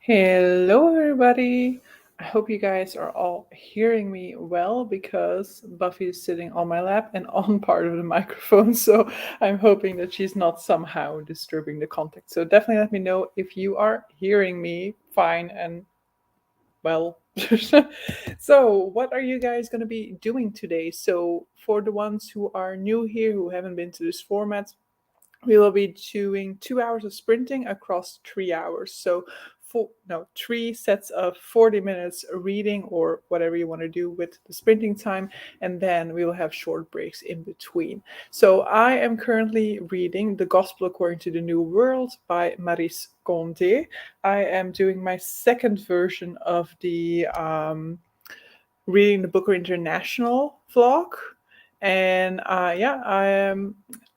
Hello, everybody. I hope you guys are all hearing me well because Buffy is sitting on my lap and on part of the microphone. So I'm hoping that she's not somehow disturbing the contact. So definitely let me know if you are hearing me fine and well. So, what are you guys going to be doing today? So, for the ones who are new here, who haven't been to this format, we will be doing 2 hours of sprinting across 3 hours. So, three sets of 40 minutes reading or whatever you want to do with the sprinting time, and then we will have short breaks in between. So, I am currently reading The Gospel According to the New World by Maurice Condé. I am doing my second version of the Reading the Booker International vlog. And yeah, I am,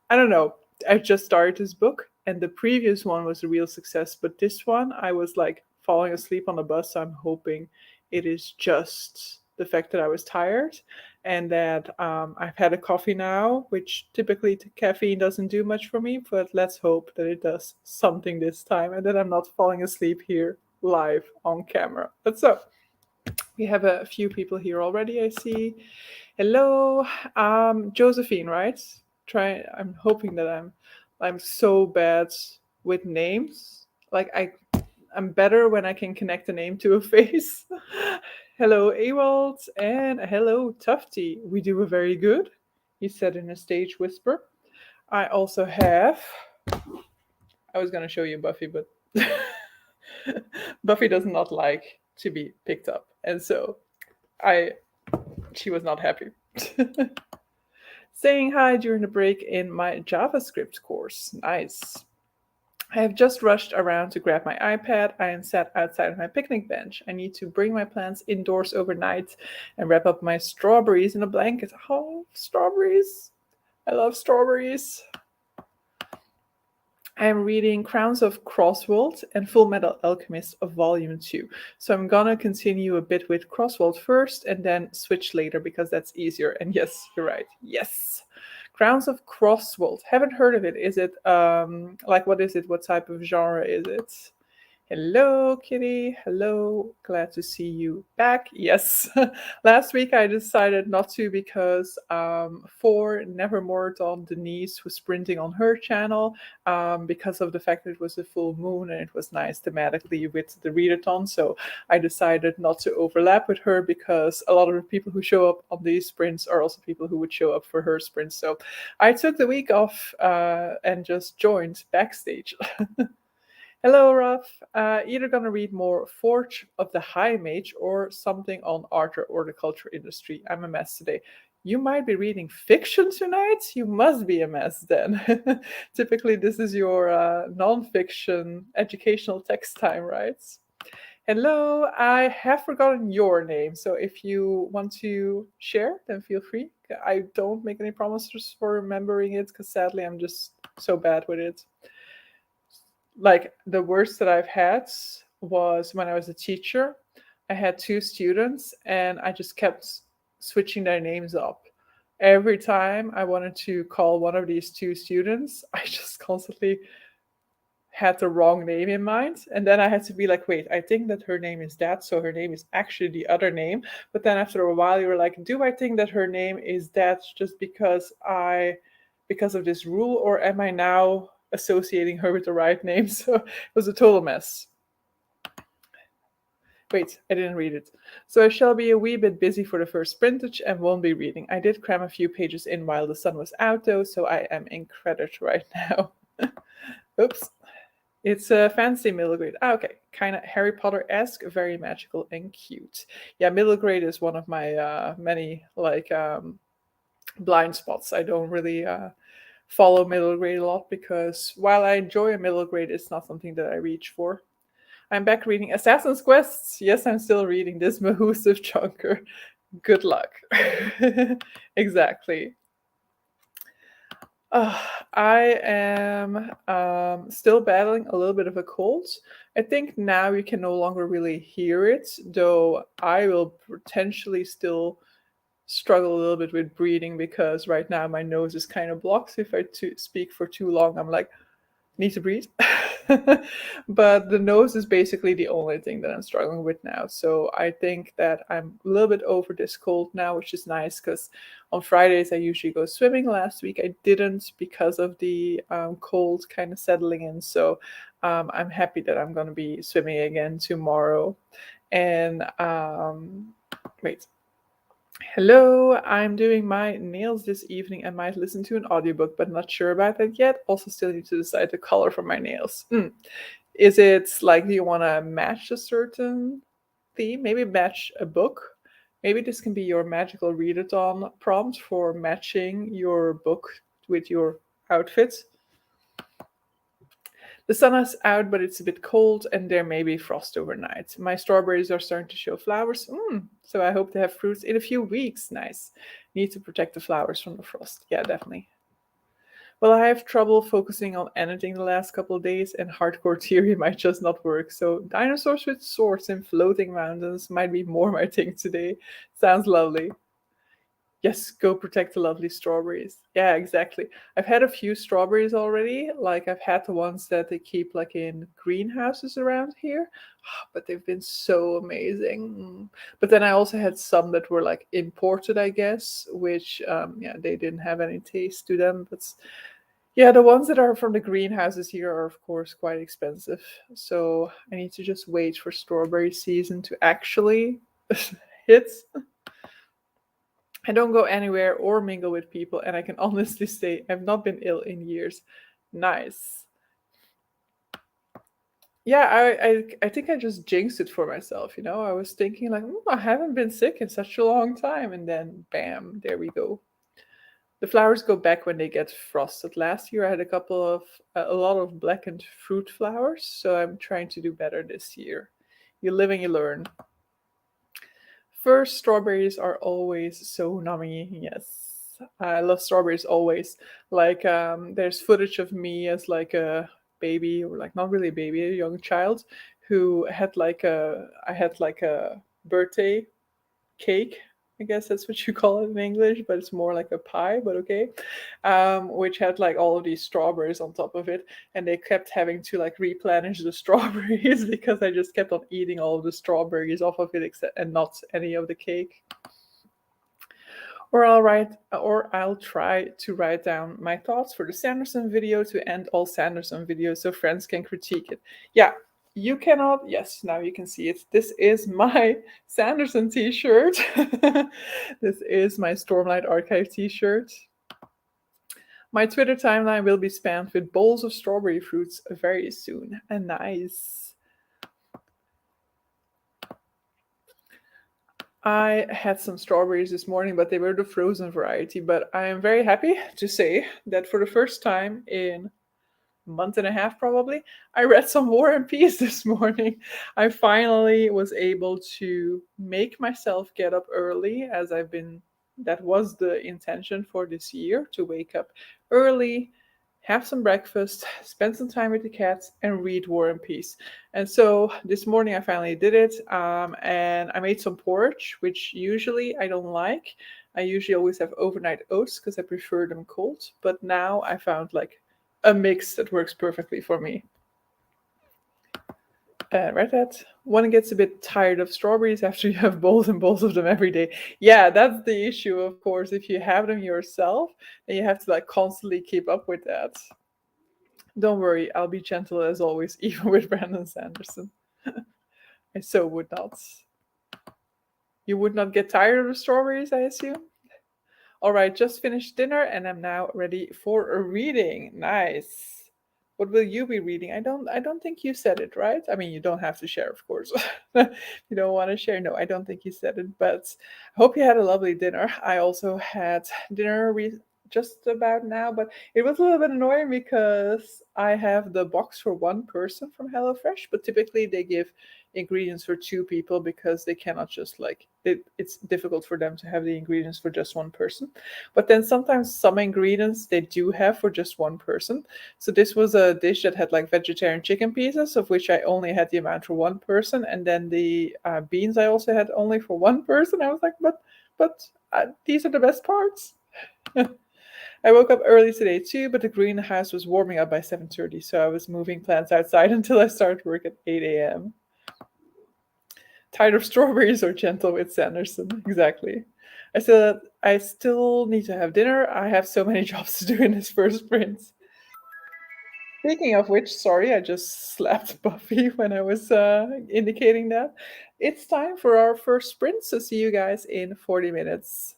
I don't know, I just started this book, and the previous one was a real success, but this one I was like falling asleep on the bus. So I'm hoping it is just the fact that I was tired and that I've had a coffee now, which typically caffeine doesn't do much for me, but let's hope that it does something this time and that I'm not falling asleep here live on camera. But so we have a few people here already, I see. Hello, Josephine, right? I'm hoping that I'm so bad with names. Like I'm better when I can connect a name to a face. Hello, Ewald, and hello, Tufty. We do a very good, he said in a stage whisper. I also have. I was gonna show you Buffy, but Buffy does not like to be picked up, and so I she was not happy. Saying hi during the break in my JavaScript course. Nice. I have just rushed around to grab my iPad. I am sat outside on my picnic bench. I need to bring my plants indoors overnight and wrap up my strawberries in a blanket. Oh, strawberries! I love strawberries. I am reading Crowns of Crossworld and Full Metal Alchemist of Volume 2. So I'm gonna continue a bit with Crossworld first and then switch later because that's easier. And yes, you're right. Yes. Crowns of Crossworld. Haven't heard of it. Is it like what is it? What type of genre is it? Hello, Kitty. Hello. Glad to see you back. Yes. Last week I decided not to because for Nevermore Dawn Denise was sprinting on her channel because of the fact that it was a full moon and it was nice thematically with the readathon. So I decided not to overlap with her because a lot of the people who show up on these sprints are also people who would show up for her sprints. So I took the week off and just joined backstage. Hello, Ruff. Either gonna read more Forge of the High Mage or something on art or the culture industry. I'm a mess today. You might be reading fiction tonight? You must be a mess then. Typically, this is your non-fiction educational text time, right? Hello, I have forgotten your name, so if you want to share, then feel free. I don't make any promises for remembering it because sadly I'm just so bad with it. Like the worst that I've had was when I was a teacher. I had two students and I just kept switching their names up. Every time I wanted to call one of these two students, I just constantly had the wrong name in mind. And then I had to be like, wait, I think that her name is that. So her name is actually the other name. But then after a while, you were like, do I think that her name is that just because of this rule? Or am I now associating her with the right name? So it was a total mess. Wait, I didn't read it. So I shall be a wee bit busy for the first sprintage and won't be reading. I did cram a few pages in while the sun was out though, so I am in credit right now. Oops. It's a fancy middle grade. Ah, okay. Kind of Harry Potter-esque, very magical and cute. Yeah, middle grade is one of my many like blind spots. I don't really follow middle grade a lot because while I enjoy a middle grade, it's not something that I reach for. I'm back reading Assassin's Quests. Yes, I'm still reading this Mahusive chunker. Good luck. Exactly. I am still battling a little bit of a cold. I think now you can no longer really hear it, though I will potentially still struggle a little bit with breathing because right now my nose is kind of blocked. So if I speak for too long, I'm like, need to breathe. But the nose is basically the only thing that I'm struggling with now. So I think that I'm a little bit over this cold now, which is nice because on Fridays I usually go swimming. Last week I didn't because of the cold kind of settling in. So I'm happy that I'm going to be swimming again tomorrow. And wait. Hello, I'm doing my nails this evening. I might listen to an audiobook, but not sure about that yet. Also, still need to decide the color for my nails. Is it like, do you want to match a certain theme? Maybe match a book? Maybe this can be your magical readathon prompt for matching your book with your outfit. The sun is out, but it's a bit cold, and there may be frost overnight. My strawberries are starting to show flowers, so I hope to have fruits in a few weeks. Nice. Need to protect the flowers from the frost. Yeah, definitely. Well, I have trouble focusing on anything the last couple of days, and hardcore theory might just not work. So, dinosaurs with swords and floating mountains might be more my thing today. Sounds lovely. Yes, go protect the lovely strawberries. Yeah, exactly. I've had a few strawberries already. Like I've had the ones that they keep like in greenhouses around here, but they've been so amazing. But then I also had some that were like imported, I guess, which yeah, they didn't have any taste to them. But yeah, the ones that are from the greenhouses here are of course quite expensive. So I need to just wait for strawberry season to actually hit. I don't go anywhere or mingle with people, and I can honestly say I've not been ill in years. Nice. Yeah, I think I just jinxed it for myself. I was thinking like, I haven't been sick in such a long time, and then bam, there we go. The flowers go back when they get frosted. Last year I had a lot of blackened fruit flowers, so I'm trying to do better this year. You live and you learn. First, strawberries are always so nummy. Yes, I love strawberries always. Like, there's footage of me as like a baby, or like not really a baby, a young child, who had I had like a birthday cake. I guess that's what you call it in English, but it's more like a pie, but okay. Which had like all of these strawberries on top of it, and they kept having to like replenish the strawberries because I just kept on eating all of the strawberries off of it, except and not any of the cake. Or I'll try to write down my thoughts for the Sanderson video to end all Sanderson videos so friends can critique it. Yeah, you cannot. Yes, now you can see it. This is my Sanderson t-shirt. This is my Stormlight Archive t-shirt. My Twitter timeline will be spammed with bowls of strawberry fruits very soon. And nice. I had some strawberries this morning, but they were the frozen variety. But I am very happy to say that for the first time in month and a half probably, I read some War and Peace this morning. I finally was able to make myself get up early, as that was the intention for this year, to wake up early, have some breakfast, spend some time with the cats, and read War and Peace. And so this morning I finally did it, and I made some porridge, which usually I don't like. I usually always have overnight oats because I prefer them cold, but now I found like a mix that works perfectly for me. Right, that one gets a bit tired of strawberries after you have bowls and bowls of them every day. Yeah, that's the issue, of course. If you have them yourself, then you have to like constantly keep up with that. Don't worry, I'll be gentle as always, even with Brandon Sanderson. I so would not. You would not get tired of the strawberries, I assume? All right, just finished dinner and I'm now ready for a reading. Nice. What will you be reading? I don't think you said it, right? I mean, you don't have to share, of course. You don't want to share. No, I don't think you said it, but I hope you had a lovely dinner. I also had dinner just about now, but it was a little bit annoying because I have the box for one person from HelloFresh, but typically they give ingredients for two people because they cannot just it's difficult for them to have the ingredients for just one person. But then sometimes some ingredients they do have for just one person. So this was a dish that had like vegetarian chicken pieces, of which I only had the amount for one person, and then the beans I also had only for one person. I was like, but these are the best parts. I woke up early today too, but the greenhouse was warming up by 7:30, so I was moving plants outside until I started work at 8 a.m. Tired of strawberries or gentle with Sanderson? Exactly. I still need to have dinner. I have so many jobs to do in this first sprint. Speaking of which, sorry, I just slapped Buffy when I was indicating that. It's time for our first sprint, so see you guys in 40 minutes.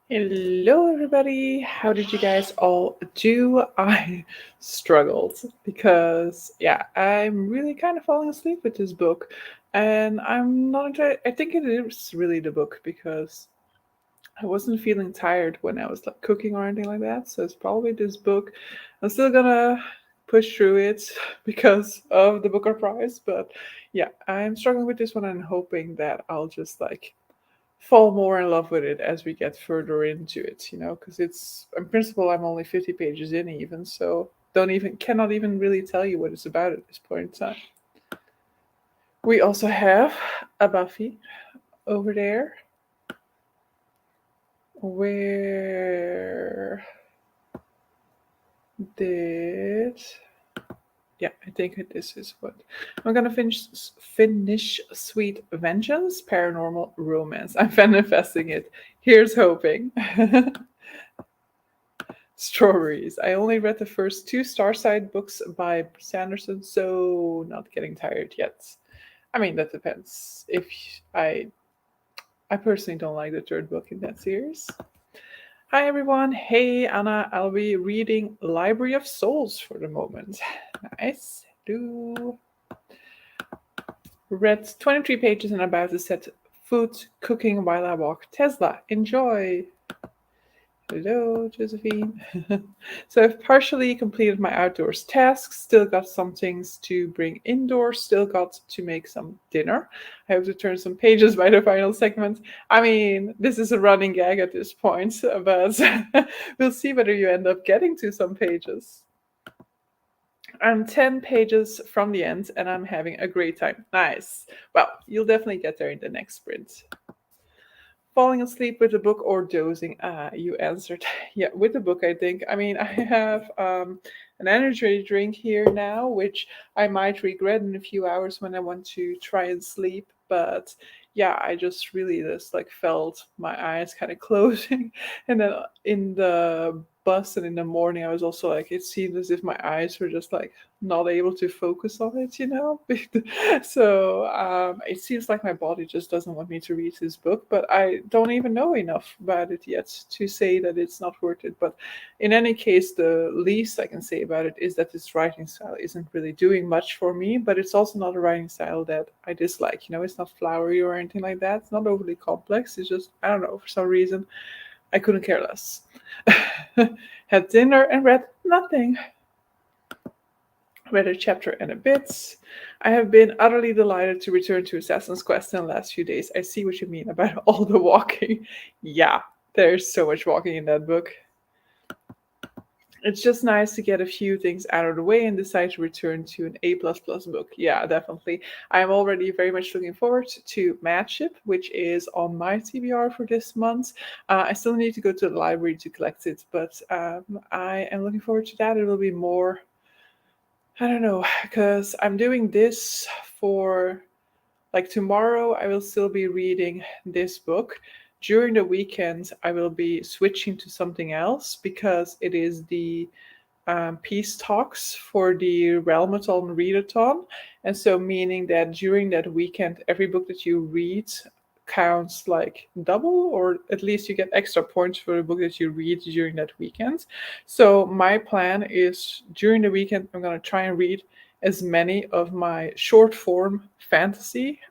Hello, everybody. How did you guys all do? I struggled because, yeah, I'm really kind of falling asleep with this book. And I'm not entirely, I think it is really the book because I wasn't feeling tired when I was like cooking or anything like that. So it's probably this book. I'm still gonna push through it because of the Booker Prize. But yeah, I'm struggling with this one and hoping that I'll just like fall more in love with it as we get further into it, because it's in principle I'm only 50 pages in even, so don't even cannot even really tell you what it's about at this point in time. We also have a Buffy over there. Where did yeah, I think this is what I'm gonna finish Sweet Vengeance Paranormal Romance. I'm manifesting it. Here's hoping. Strawberries. I only read the first two Starside books by Sanderson, so not getting tired yet. I mean, that depends. If I personally don't like the third book in that series. Hi everyone. Hey Anna. I'll be reading Library of Souls for the moment. Nice. Do read 23 pages and about to set food cooking while I walk Tesla. Enjoy. Hello, Josephine. So I've partially completed my outdoors tasks, still got some things to bring indoors, still got to make some dinner. I hope to turn some pages by the final segment. I mean, this is a running gag at this point, but we'll see whether you end up getting to some pages. I'm 10 pages from the end and I'm having a great time. Nice. Well, you'll definitely get there in the next sprint. Falling asleep with a book or dozing? Ah, you answered. Yeah, with the book, I think. I mean, I have an energy drink here now, which I might regret in a few hours when I want to try and sleep. But yeah, I just really just like felt my eyes kind of closing. And then in the bus and in the morning, I was also like, it seemed as if my eyes were just like not able to focus on it. So it seems like my body just doesn't want me to read this book, but I don't even know enough about it yet to say that it's not worth it. But in any case, the least I can say about it is that this writing style isn't really doing much for me, but it's also not a writing style that I dislike. It's not flowery or anything like that. It's not overly complex. It's just, I don't know, for some reason, I couldn't care less. Had dinner and read nothing. Read a chapter and a bit. I have been utterly delighted to return to Assassin's Quest in the last few days. I see what you mean about all the walking. Yeah, there's so much walking in that book. It's just nice to get a few things out of the way and decide to return to an A++ book. Yeah, definitely. I'm already very much looking forward to Madship, which is on my TBR for this month. I still need to go to the library to collect it, but I am looking forward to that. It will be more, I don't know, because I'm doing this for like tomorrow, I will still be reading this book. During the weekend, I will be switching to something else because it is the peace talks for the Realmathon Readathon. And so, meaning that during that weekend, every book that you read counts like double, or at least you get extra points for the book that you read during that weekend. So, my plan is during the weekend, I'm going to try and read as many of my short form fantasy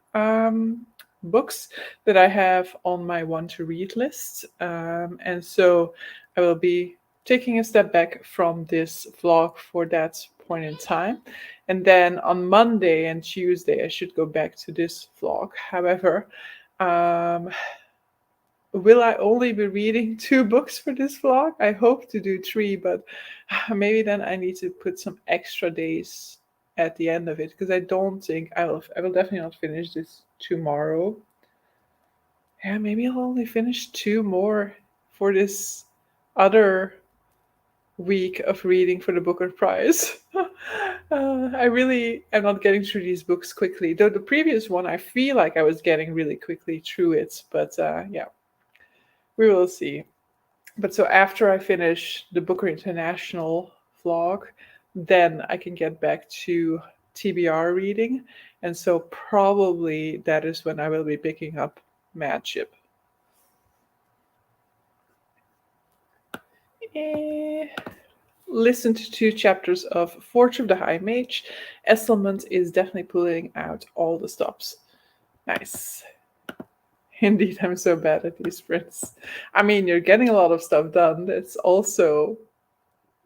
books that I have on my one to read list. And so I will be taking a step back from this vlog for that point in time. And then on Monday and Tuesday, I should go back to this vlog. However, um, will I only be reading 2 books for this vlog? I hope to do 3, but maybe then I need to put some extra days at the end of it because I don't think I will definitely not finish this tomorrow. Yeah, maybe I'll only finish 2 more for this other week of reading for the Booker Prize. I really am not getting through these books quickly. Though the previous one, I feel like I was getting really quickly through it. But yeah, we will see. But so after I finish the Booker International vlog, then I can get back to TBR reading. And so probably that is when I will be picking up Madship. Eh, Listen to 2 chapters of Forge of the High Mage. Estelmont is definitely pulling out all the stops. Nice. Indeed, I'm so bad at these sprints. I mean, you're getting a lot of stuff done. It's also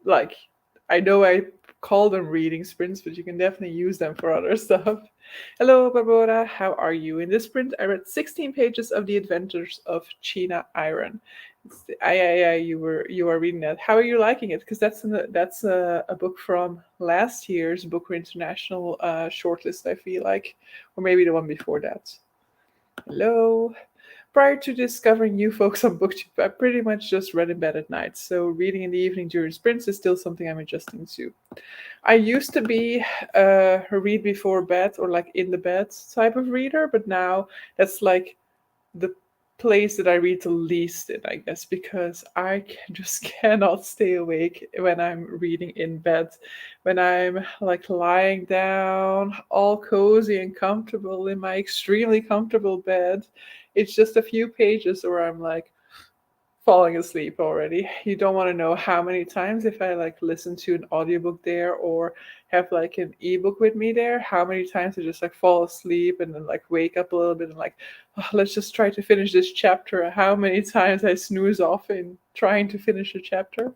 like, I know I call them reading sprints, but you can definitely use them for other stuff. Hello, Barbara. How are you? In this sprint, I read 16 pages of The Adventures of China Iron. You are reading that. How are you liking it? Because that's a book from last year's Booker International shortlist. I feel like, or maybe the one before that. Hello. Prior to discovering new folks on BookTube, I pretty much just read in bed at night, so reading in the evening during sprints is still something I'm adjusting to. I used to be a read before bed or like in the bed type of reader, but now that's like the place that I read the least in, I guess, because just cannot stay awake when I'm reading in bed. When I'm like lying down, all cozy and comfortable in my extremely comfortable bed, it's just a few pages where I'm like, falling asleep already. You don't want to know how many times if I like listen to an audiobook there or have like an ebook with me there, how many times I just like fall asleep and then like wake up a little bit and like, oh, let's just try to finish this chapter. How many times I snooze off in trying to finish a chapter.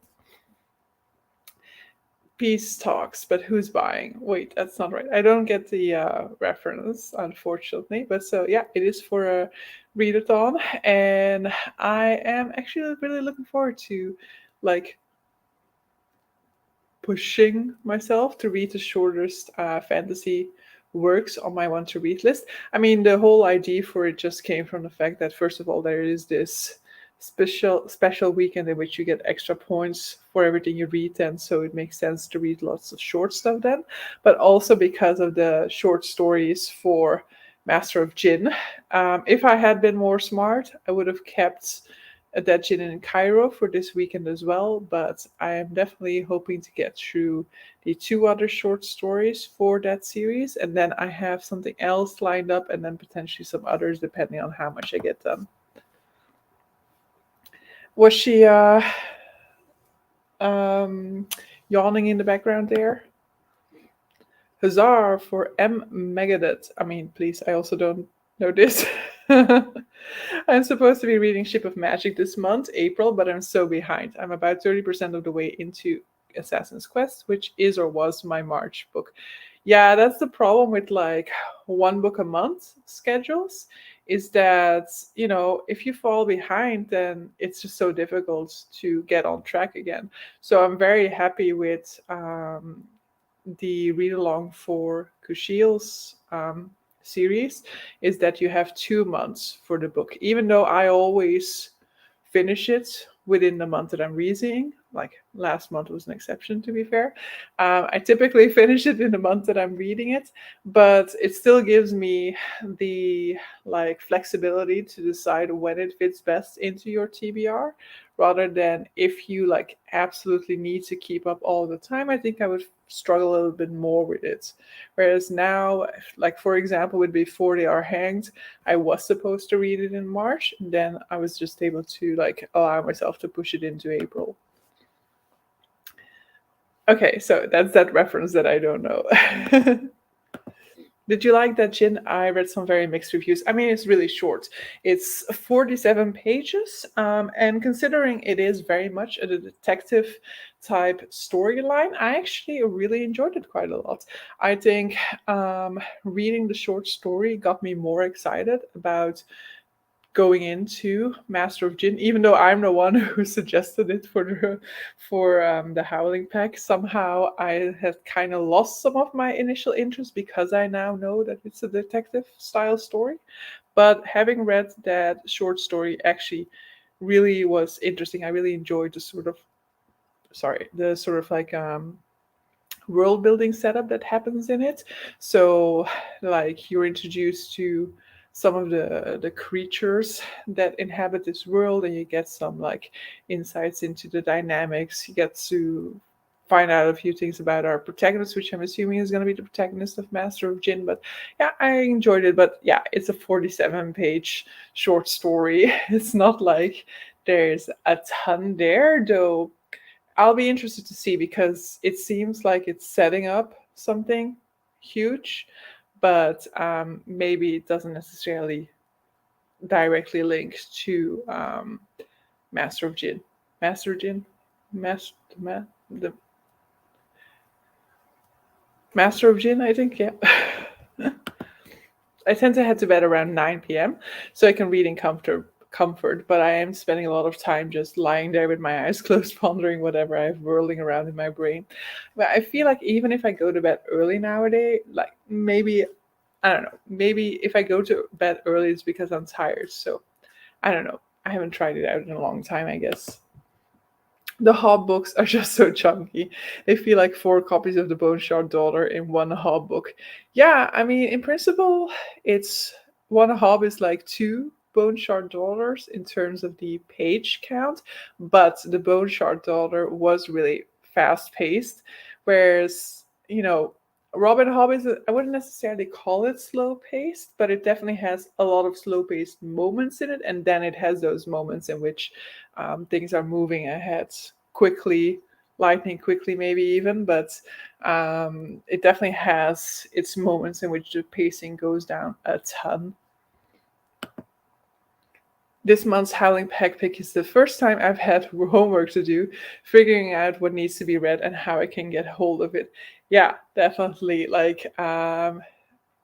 Peace talks, but who's buying? Wait, that's not right. I don't get the reference, unfortunately. But so yeah, it is for a readathon, and I am actually really looking forward to like pushing myself to read the shortest fantasy works on my want to read list. I mean, the whole idea for it just came from the fact that first of all, there is this special weekend in which you get extra points for everything you read then, so it makes sense to read lots of short stuff then, but also because of the short stories for Master of Jin. If I had been more smart, I would have kept a dead Jin in Cairo for this weekend as well, but I am definitely hoping to get through the 2 other short stories for that series, and then I have something else lined up, and then potentially some others depending on how much I get done. Was she yawning in the background there? Huzzah for M. Megadeth. I mean, please, I also don't know this. I'm supposed to be reading Ship of Magic this month, April, but I'm so behind. I'm about 30% of the way into Assassin's Quest, which is or was my March book. Yeah, that's the problem with like 1 book a month schedules, is that, if you fall behind, then it's just so difficult to get on track again. So I'm very happy with the read along for Kushil's series, is that you have 2 months for the book, even though I always finish it within the month that I'm reading. Like last month was an exception, to be fair. I typically finish it in the month that I'm reading it, but it still gives me the like flexibility to decide when it fits best into your TBR, rather than if you like absolutely need to keep up all the time. I think I would struggle a little bit more with it. Whereas now, like for example, with Before They Are Hanged, I was supposed to read it in March, and then I was just able to like allow myself to push it into April. Okay, so that's that reference that I don't know. Did you like that, Jin? I read some very mixed reviews. I mean, it's really short. It's 47 pages, and considering it is very much a detective type storyline, I actually really enjoyed it quite a lot. I think reading the short story got me more excited about going into Master of Jin, even though I'm the one who suggested it for the Howling Pack. Somehow I had kind of lost some of my initial interest because I now know that it's a detective style story. But having read that short story actually really was interesting. I really enjoyed the sort of like world building setup that happens in it. So like you're introduced to some of the creatures that inhabit this world, and you get some like insights into the dynamics. You get to find out a few things about our protagonist, which I'm assuming is going to be the protagonist of Master of Jin. But yeah, I enjoyed it. But yeah, it's a 47-page short story. It's not like there's a ton there, though. I'll be interested to see because it seems like it's setting up something huge, but maybe it doesn't necessarily directly link to Master of Jin. Master of Jin? The Master of Jin, I think, yeah. I tend to head to bed around 9 p.m. so I can read in comfort, but I am spending a lot of time just lying there with my eyes closed, pondering whatever I have whirling around in my brain. But I feel like even if I go to bed early nowadays, like maybe, I don't know, maybe if I go to bed early, it's because I'm tired. So I don't know. I haven't tried it out in a long time, I guess. The Hob books are just so chunky. They feel like four copies of the Bone Shard Daughter in one Hob book. Yeah, I mean, in principle, it's one Hob is like two Bone Shard Daughters in terms of the page count, but the Bone Shard Daughter was really fast paced, whereas, Robin Hob is, I wouldn't necessarily call it slow paced, but it definitely has a lot of slow paced moments in it, and then it has those moments in which things are moving ahead quickly, lightning quickly, maybe even, but it definitely has its moments in which the pacing goes down a ton. This month's Howling Pack Pick is the first time I've had homework to do, figuring out what needs to be read and how I can get hold of it. Yeah, definitely. Like, I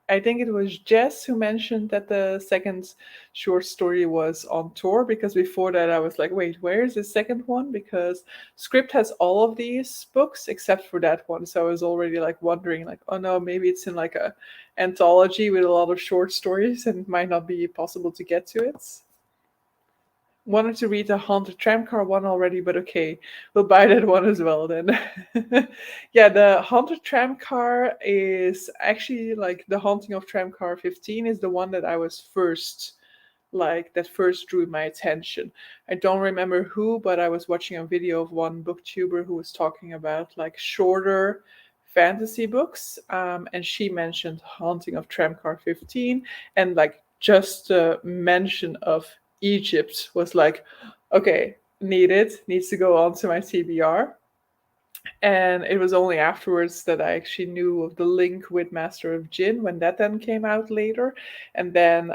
think it was Jess who mentioned that the second short story was on tour, because before that I was like, wait, where is the second one? Because Script has all of these books except for that one. So I was already like wondering, like, oh no, maybe it's in like a anthology with a lot of short stories and it might not be possible to get to it. Wanted to read the Haunted Tramcar one already, but okay, we'll buy that one as well then. Yeah, the Haunted Tramcar is actually like the Haunting of Tramcar 15 is the one that I was first like that first drew my attention. I don't remember who, but I was watching a video of one booktuber who was talking about like shorter fantasy books, and she mentioned Haunting of Tramcar 15, and like just the mention of Egypt was like, okay, needs to go on to my TBR. And it was only afterwards that I actually knew of the link with Master of Jin when that then came out later. And then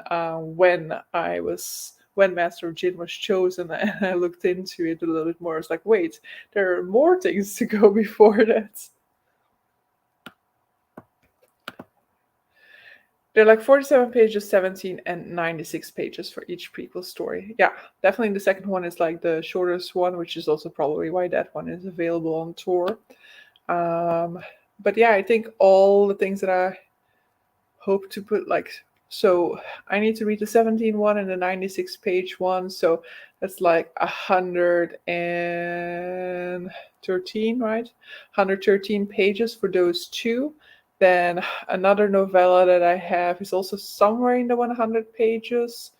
when Master of Jin was chosen and I looked into it a little bit more, I was like, wait, there are more things to go before that. They're like 47 pages, 17, and 96 pages for each prequel story. Yeah, definitely the second one is like the shortest one, which is also probably why that one is available on tour. But yeah, I think all the things that I hope to put, like, so I need to read the 17 one and the 96 page one, so that's like 113, right? 113 pages for those two. Then another novella that I have is also somewhere in the 100 pages.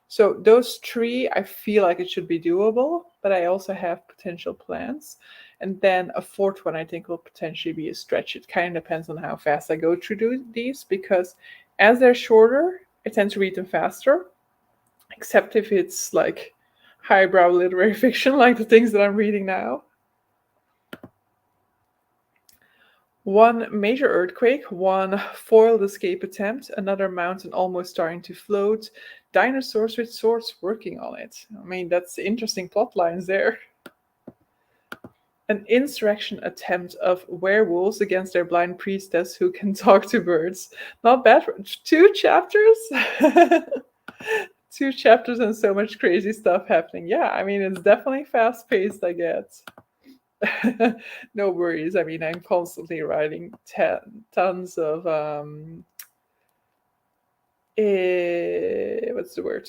So those three, I feel like it should be doable, but I also have potential plans. And then a fourth one I think will potentially be a stretch. It kind of depends on how fast I go through these, because as they're shorter, I tend to read them faster, except if it's like highbrow literary fiction, like the things that I'm reading now. One major earthquake, one foiled escape attempt, another mountain almost starting to float, dinosaurs with swords working on it. I mean, that's interesting plot lines there. An insurrection attempt of werewolves against their blind priestess who can talk to birds. Not bad for 2 chapters. 2 chapters and so much crazy stuff happening. Yeah, I mean, it's definitely fast paced, I guess. No worries. I mean, I'm constantly writing tons of what's the word?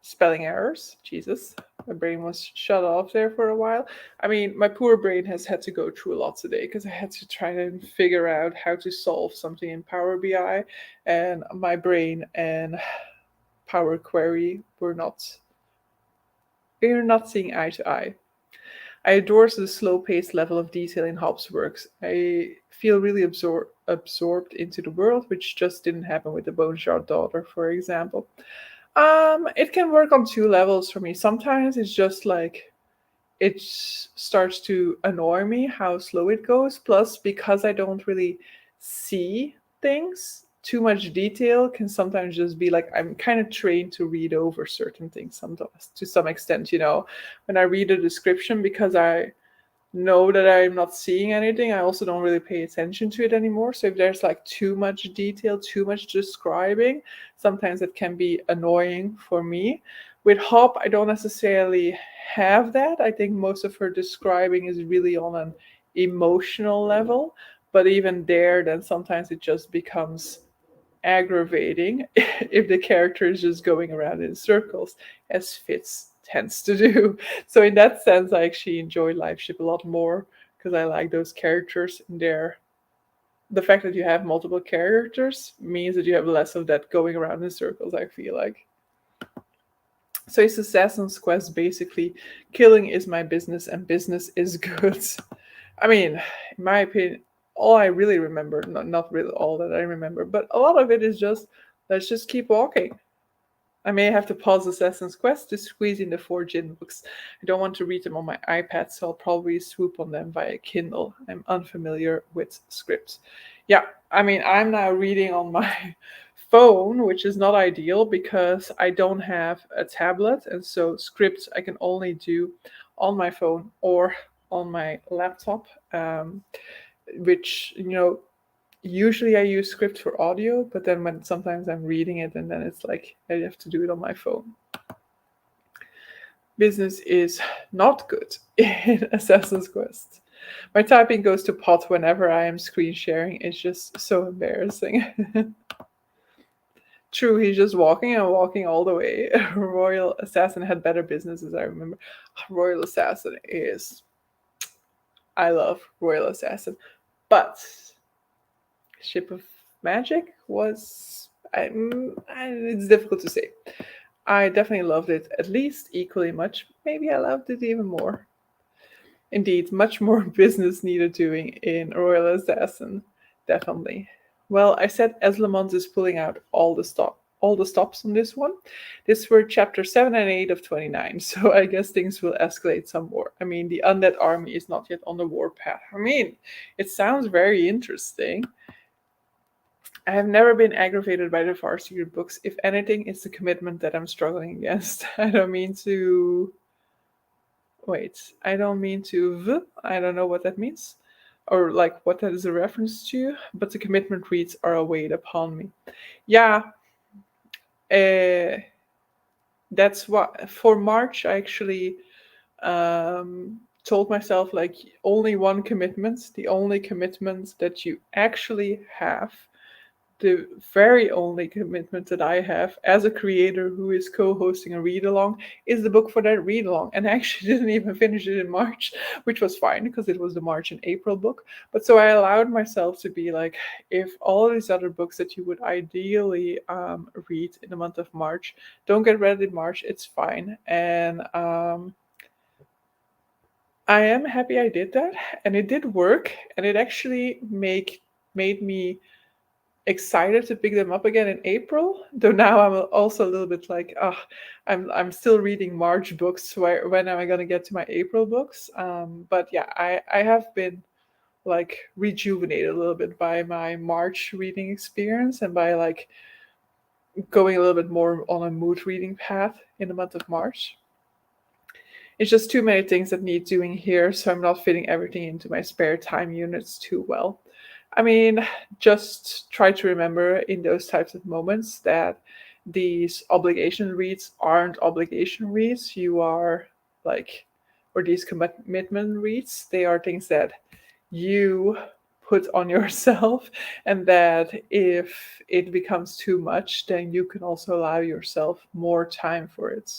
Spelling errors. Jesus, my brain was shut off there for a while. I mean, my poor brain has had to go through a lot today because I had to try to figure out how to solve something in Power BI, and my brain and Power Query we're not seeing eye to eye. I adore the slow-paced level of detail in Hobbes' works. I feel really absorbed into the world, which just didn't happen with the Bone Shard Daughter, for example. It can work on two levels for me. Sometimes it's just like it starts to annoy me how slow it goes. Plus, because I don't really see things, too much detail can sometimes just be like, I'm kind of trained to read over certain things sometimes to some extent, when I read a description, because I know that I'm not seeing anything, I also don't really pay attention to it anymore. So if there's like too much detail, too much describing, sometimes it can be annoying for me. With Hop, I don't necessarily have that. I think most of her describing is really on an emotional level, but even there, then sometimes it just becomes aggravating if the character is just going around in circles, as Fitz tends to do. So in that sense, I actually enjoy Live Ship a lot more because I like those characters in there. The fact that you have multiple characters means that you have less of that going around in circles, I feel like. So it's Assassin's Quest basically killing is my business and business is good. I mean, in my opinion, all I really remember, not really all that I remember, but a lot of it is just let's just keep walking. I may have to pause Assassin's Quest to squeeze in the 4 Jin books. I don't want to read them on my iPad, so I'll probably swoop on them via Kindle. I'm unfamiliar with scripts. Yeah, I mean, I'm now reading on my phone, which is not ideal because I don't have a tablet, and so scripts I can only do on my phone or on my laptop, which, usually I use script for audio, but then when sometimes I'm reading it and then it's like I have to do it on my phone. Business is not good in Assassin's Quest. My typing goes to pot whenever I am screen sharing. It's just so embarrassing. True, he's just walking and walking all the way. Royal Assassin had better business, as I remember. Royal Assassin is. I love Royal Assassin. But Ship of Magic was. It's difficult to say. I definitely loved it at least equally much. Maybe I loved it even more. Indeed, much more business needed doing in Royal Assassin. Definitely. Well, I said Eslamont is pulling out all the stops on this one. This were chapter 7 and 8 of 29, so I guess things will escalate some more. I mean, the undead army is not yet on the warpath. I mean, it sounds very interesting. I have never been aggravated by the Far Secret books. If anything, it's the commitment that I'm struggling against. I don't mean to. Wait, I don't mean to. I don't know what that means. Or like what that is a reference to, but the commitment reads are a weight upon me. Yeah, uh, that's what. For March, I actually told myself like only one commitment, the only commitment that you actually have, the very only commitment that I have as a creator who is co-hosting a read along is the book for that read along. And I actually didn't even finish it in March, which was fine because it was the March and April book. But so I allowed myself to be like, if all these other books that you would ideally read in the month of March don't get read in March, it's fine. And I am happy I did that, and it did work, and it actually made me excited to pick them up again in April. Though now I'm also a little bit like, I'm still reading March books. So when am I going to get to my April books? But yeah, I have been like rejuvenated a little bit by my March reading experience and by like going a little bit more on a mood reading path in the month of March. It's just too many things that need doing here, so I'm not fitting everything into my spare time units too well. I mean, just try to remember in those types of moments that these obligation reads aren't obligation reads. You are like, or these commitment reads, they are things that you put on yourself, and that if it becomes too much, then you can also allow yourself more time for it.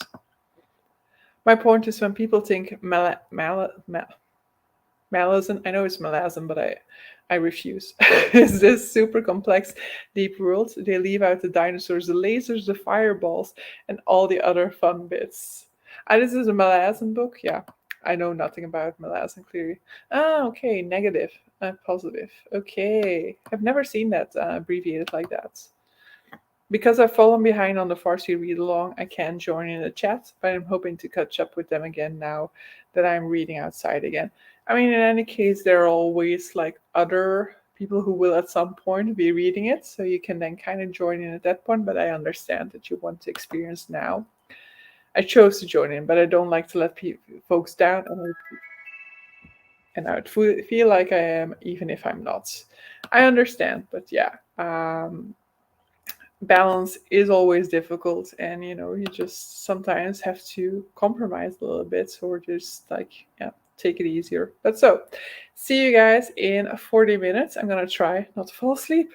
My point is when people think Malazan, I know it's Malazan, but I refuse. Is this super complex, deep world? They leave out the dinosaurs, the lasers, the fireballs, and all the other fun bits. This is a Malazan book? Yeah. I know nothing about Malazan, clearly. Ah, okay, negative, positive. Okay. I've never seen that abbreviated like that. Because I've fallen behind on the Farsi read along, I can't join in the chat, but I'm hoping to catch up with them again now that I'm reading outside again. I mean, in any case, there are always like other people who will at some point be reading it, so you can then kind of join in at that point. But I understand that you want to experience now. I chose to join in, but I don't like to let folks down, and I would feel like I am, even if I'm not. I understand, but yeah, balance is always difficult, and you just sometimes have to compromise a little bit, or just like, yeah, take it easier. But so, see you guys in 40 minutes. I'm gonna try not to fall asleep.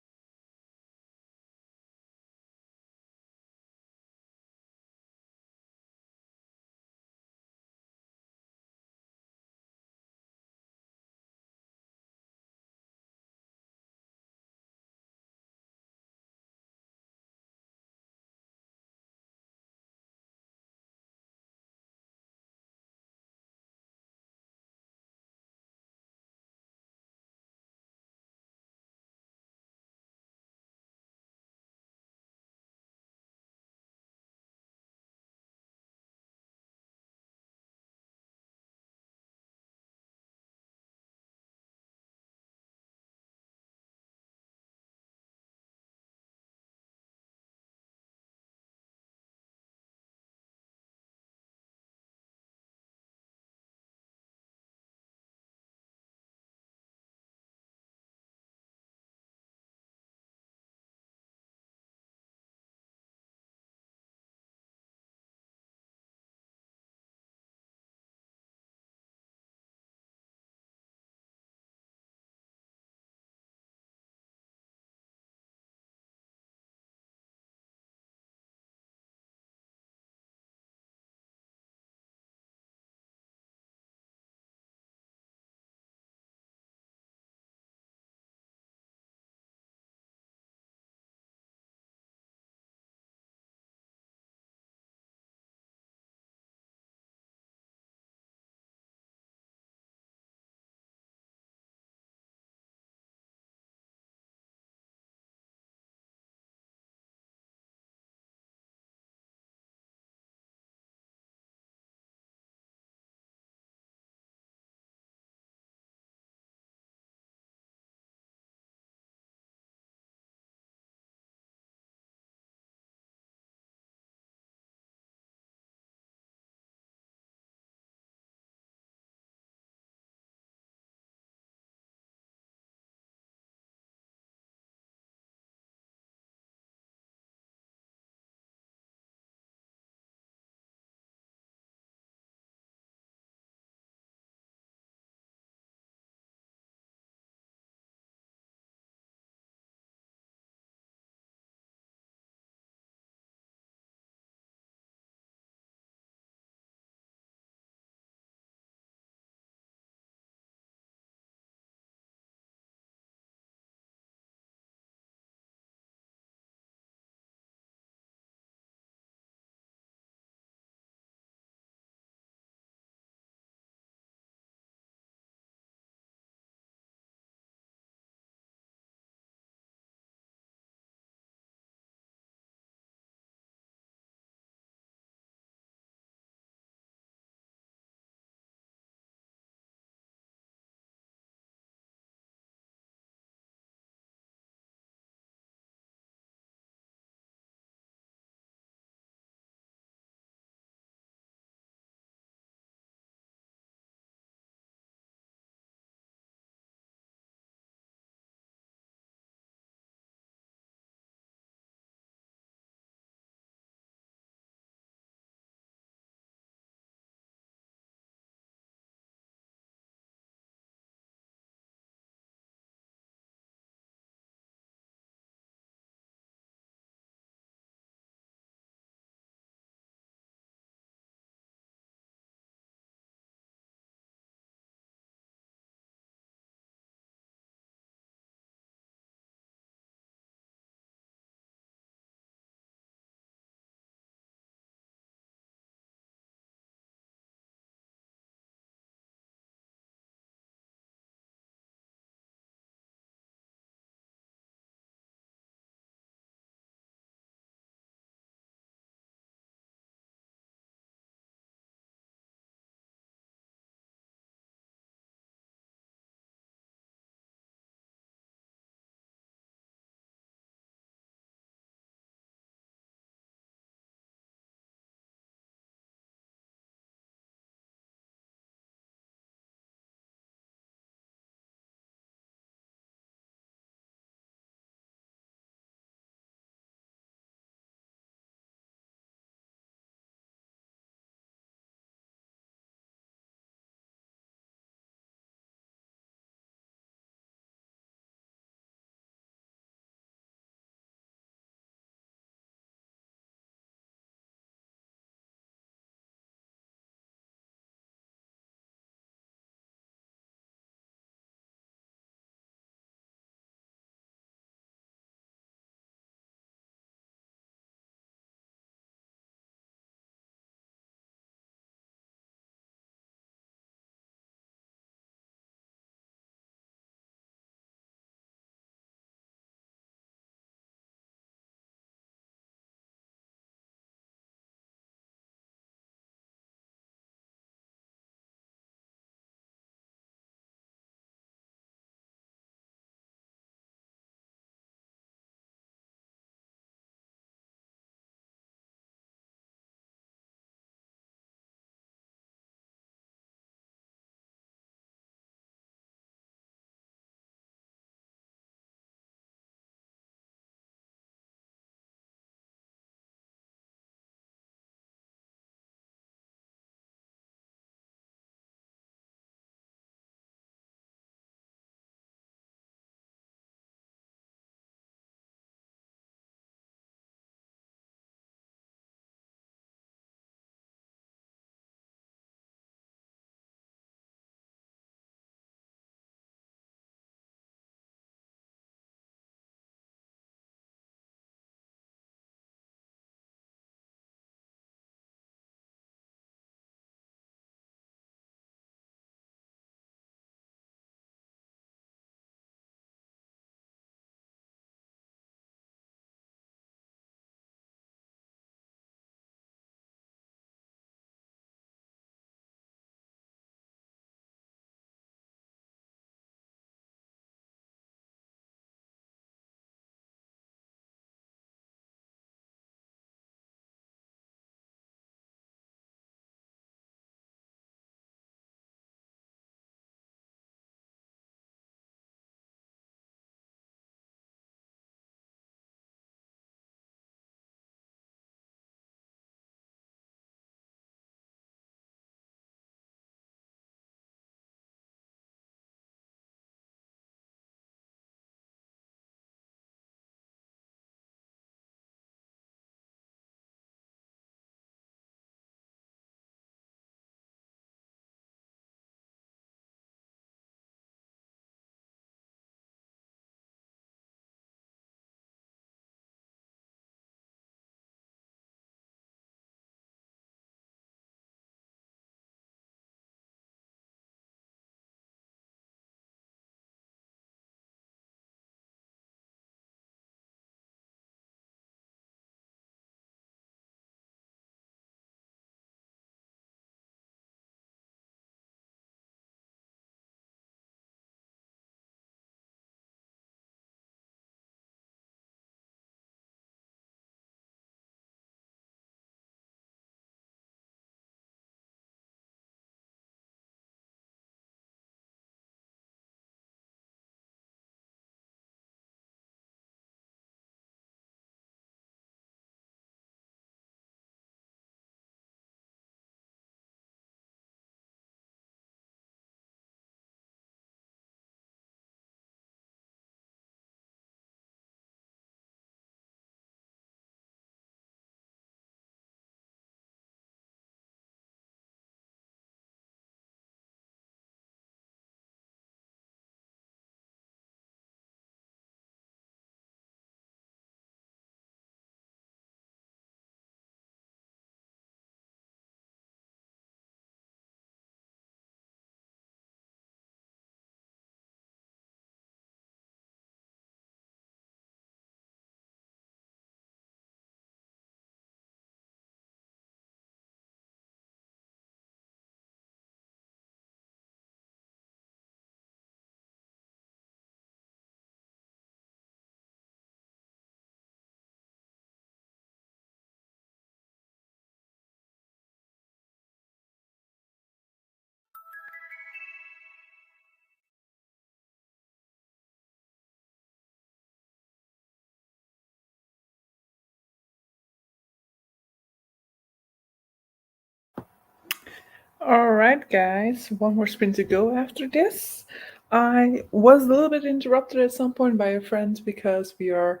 All right, guys, one more sprint to go after this. I was a little bit interrupted at some point by a friend because we are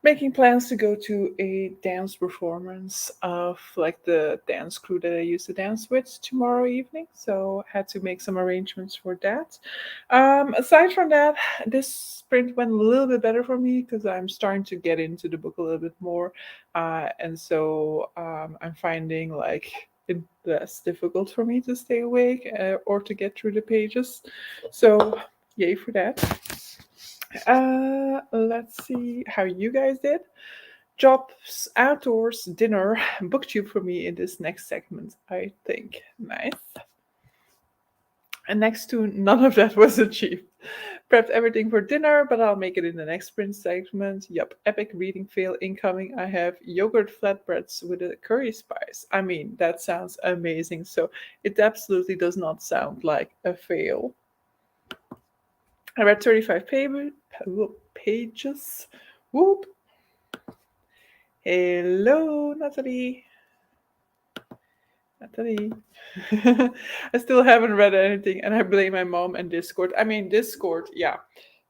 making plans to go to a dance performance of like the dance crew that I used to dance with tomorrow evening. So had to make some arrangements for that. Aside from that, this sprint went a little bit better for me because I'm starting to get into the book a little bit more, and so I'm finding like it less difficult for me to stay awake or to get through the pages. So yay for that. Let's see how you guys did. Jobs, outdoors, dinner, booktube for me in this next segment, I think. Nice. And next to none of that was achieved. Prepped everything for dinner, but I'll make it in the next sprint segment. Yup, epic reading fail incoming. I have yogurt flatbreads with a curry spice. I mean, that sounds amazing. So it absolutely does not sound like a fail. I read 35 pages. Whoop. Hello, Natalie. Natalie. I still haven't read anything, and I blame my mom and Discord. I mean, Discord, yeah.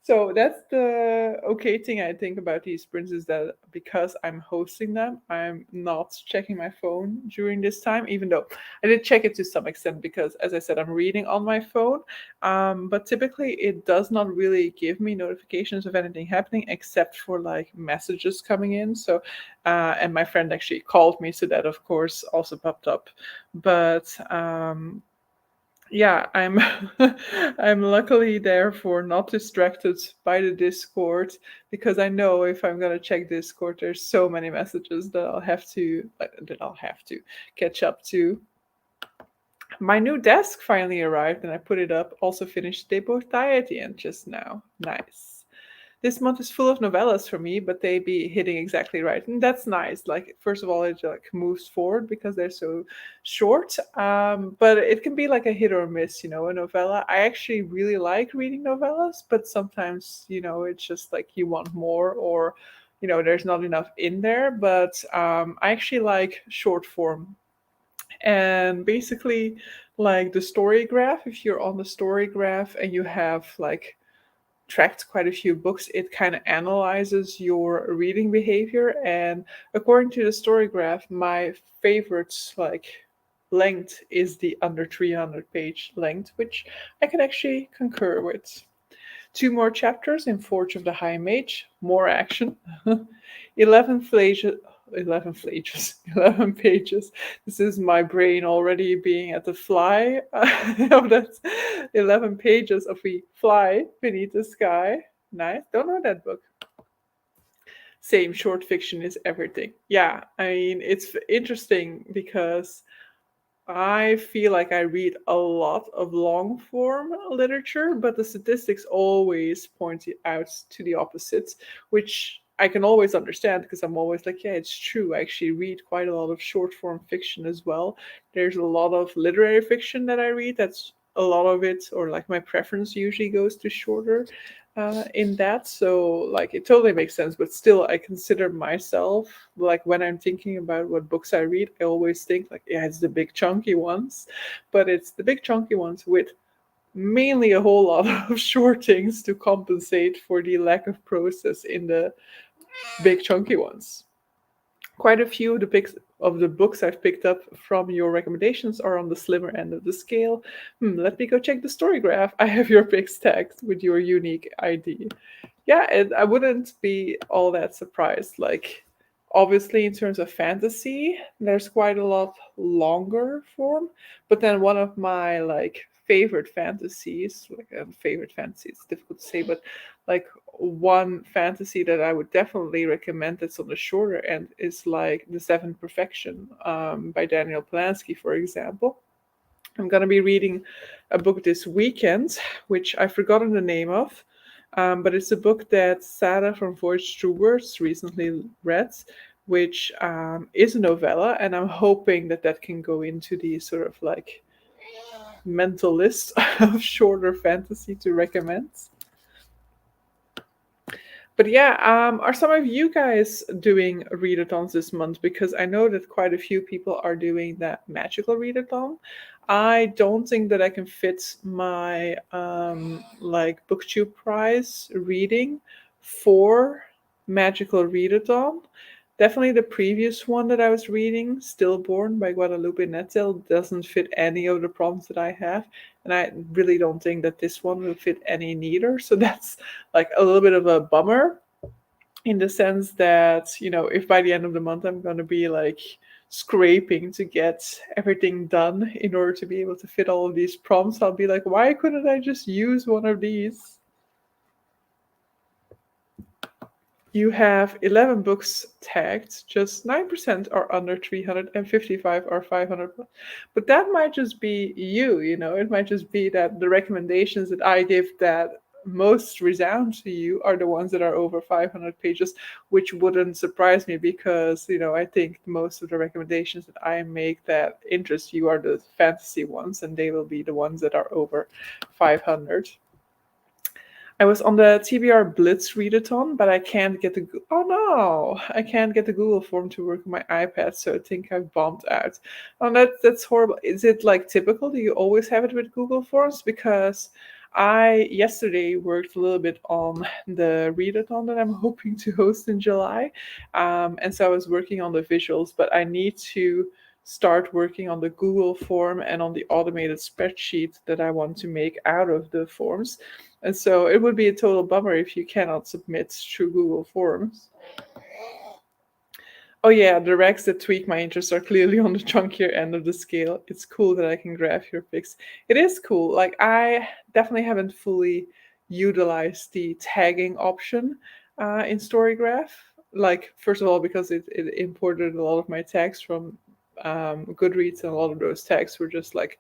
So that's the okay thing I think about these sprints is that because I'm hosting them, I'm not checking my phone during this time, even though I did check it to some extent because, as I said, I'm reading on my phone. But typically, it does not really give me notifications of anything happening except for like messages coming in. So, and my friend actually called me, so that of course also popped up. But yeah, I'm I'm luckily therefore not distracted by the Discord because I know if I'm gonna check Discord, there's so many messages that I'll have to catch up to. My new desk finally arrived and I put it up. Also finished They Both Die at the end just now. Nice. This month is full of novellas for me, but they be hitting exactly right, and that's nice. Like first of all, it like moves forward because they're so short, but it can be like a hit or miss. A novella. I actually really like reading novellas, but sometimes it's just like you want more, or there's not enough in there. But I actually like short form, and basically like the story graph. If you're on the story graph and you have like tracked quite a few books, it kind of analyzes your reading behavior. And according to the story graph, my favorite like length is the under 300 page length, which I can actually concur with. Two more chapters in Forge of the High Mage, more action. 11 pages. 11 pages. 11 pages. This is my brain already being at the fly. That's 11 pages of We Fly Beneath the Sky. Nice. Don't know that book. Same, short fiction is everything. Yeah, I mean, it's interesting because I feel like I read a lot of long form literature, but the statistics always point it out to the opposites, which I can always understand because I'm always like, yeah, it's true. I actually read quite a lot of short form fiction as well. There's a lot of literary fiction that I read. That's a lot of it, or like my preference usually goes to shorter in that. So like it totally makes sense, but still I consider myself like when I'm thinking about what books I read, I always think like yeah, it's the big chunky ones, but it's the big chunky ones with mainly a whole lot of short things to compensate for the lack of process in the big chunky ones. Quite a few of the books I've picked up from your recommendations are on the slimmer end of the scale. Let me go check the story graph. I have your picks tagged with your unique ID. Yeah, and I wouldn't be all that surprised. Like, obviously, in terms of fantasy, there's quite a lot longer form. But then one of my like favorite fantasies, like a favorite fantasy, it's difficult to say, but like one fantasy that I would definitely recommend that's on the shorter end is like The Seventh Perfection by Daniel Polanski, for example. I'm going to be reading a book this weekend, which I've forgotten the name of, but it's a book that Sarah from Voyage Through Words recently read, which is a novella, and I'm hoping that that can go into the sort of like mental list of shorter fantasy to recommend. But yeah, are some of you guys doing readathons this month? Because I know that quite a few people are doing that magical readathon. I don't think that I can fit my like booktube prize reading for magical readathon. Definitely the previous one that I was reading, Stillborn by Guadalupe Netzel, doesn't fit any of the prompts that I have. And I really don't think that this one will fit any neither. So that's like a little bit of a bummer in the sense that, if by the end of the month I'm going to be like scraping to get everything done in order to be able to fit all of these prompts, I'll be like, why couldn't I just use one of these? You have 11 books tagged, just 9% are under 300 and 55 are 500. But that might just be it might just be that the recommendations that I give that most resound to you are the ones that are over 500 pages, which wouldn't surprise me because, I think most of the recommendations that I make that interest you are the fantasy ones, and they will be the ones that are over 500. I was on the TBR Blitz readathon, but I can't get the oh no, I can't get the Google form to work on my iPad, so I think I've bombed out. Oh, that's horrible. Is it like typical? Do you always have it with Google Forms? Because I yesterday worked a little bit on the readathon that I'm hoping to host in July, and so I was working on the visuals, but I need to start working on the Google form and on the automated spreadsheet that I want to make out of the forms. And so it would be a total bummer if you cannot submit through Google Forms. Oh yeah, the recs that tweak my interests are clearly on the chunkier end of the scale. It's cool that I can graph your picks. It is cool. Like I definitely haven't fully utilized the tagging option in Storygraph. Like first of all, because it imported a lot of my tags from Goodreads, and a lot of those tags were just like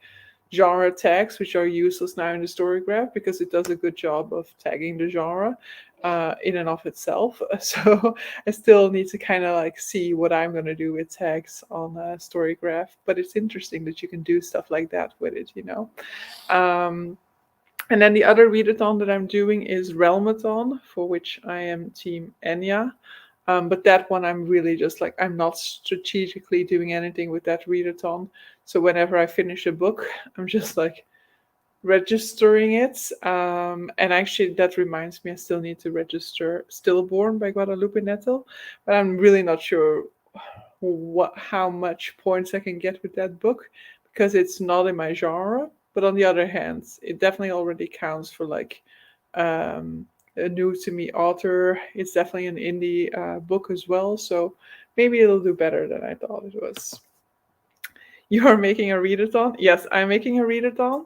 genre tags, which are useless now in the Storygraph because it does a good job of tagging the genre in and of itself. So I still need to kind of like see what I'm going to do with tags on Storygraph. But it's interesting that you can do stuff like that with it. Um, and then the other readathon that I'm doing is Realmathon, for which I am Team Enya. But that one, I'm really just like, I'm not strategically doing anything with that readathon. So whenever I finish a book, I'm just like registering it. And actually, that reminds me, I still need to register Stillborn by Guadalupe Nettel. But I'm really not sure how much points I can get with that book because it's not in my genre. But on the other hand, it definitely already counts for like a new to me author. It's definitely an indie book as well, so maybe it'll do better than I thought it was. You are making a readathon? Yes, I'm making a readathon,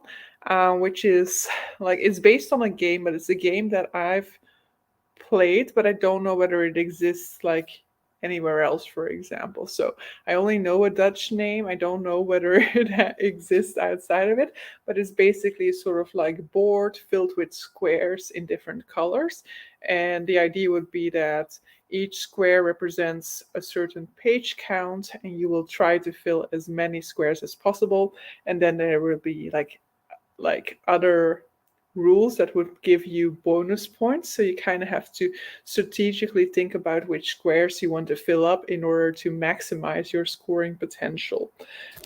which is like it's based on a game, but it's a game that I've played, but I don't know whether it exists like anywhere else, for example. So I only know a Dutch name. I don't know whether it exists outside of it, but it's basically sort of like board filled with squares in different colors. And the idea would be that each square represents a certain page count, and you will try to fill as many squares as possible. And then there will be like other rules that would give you bonus points. So you kind of have to strategically think about which squares you want to fill up in order to maximize your scoring potential.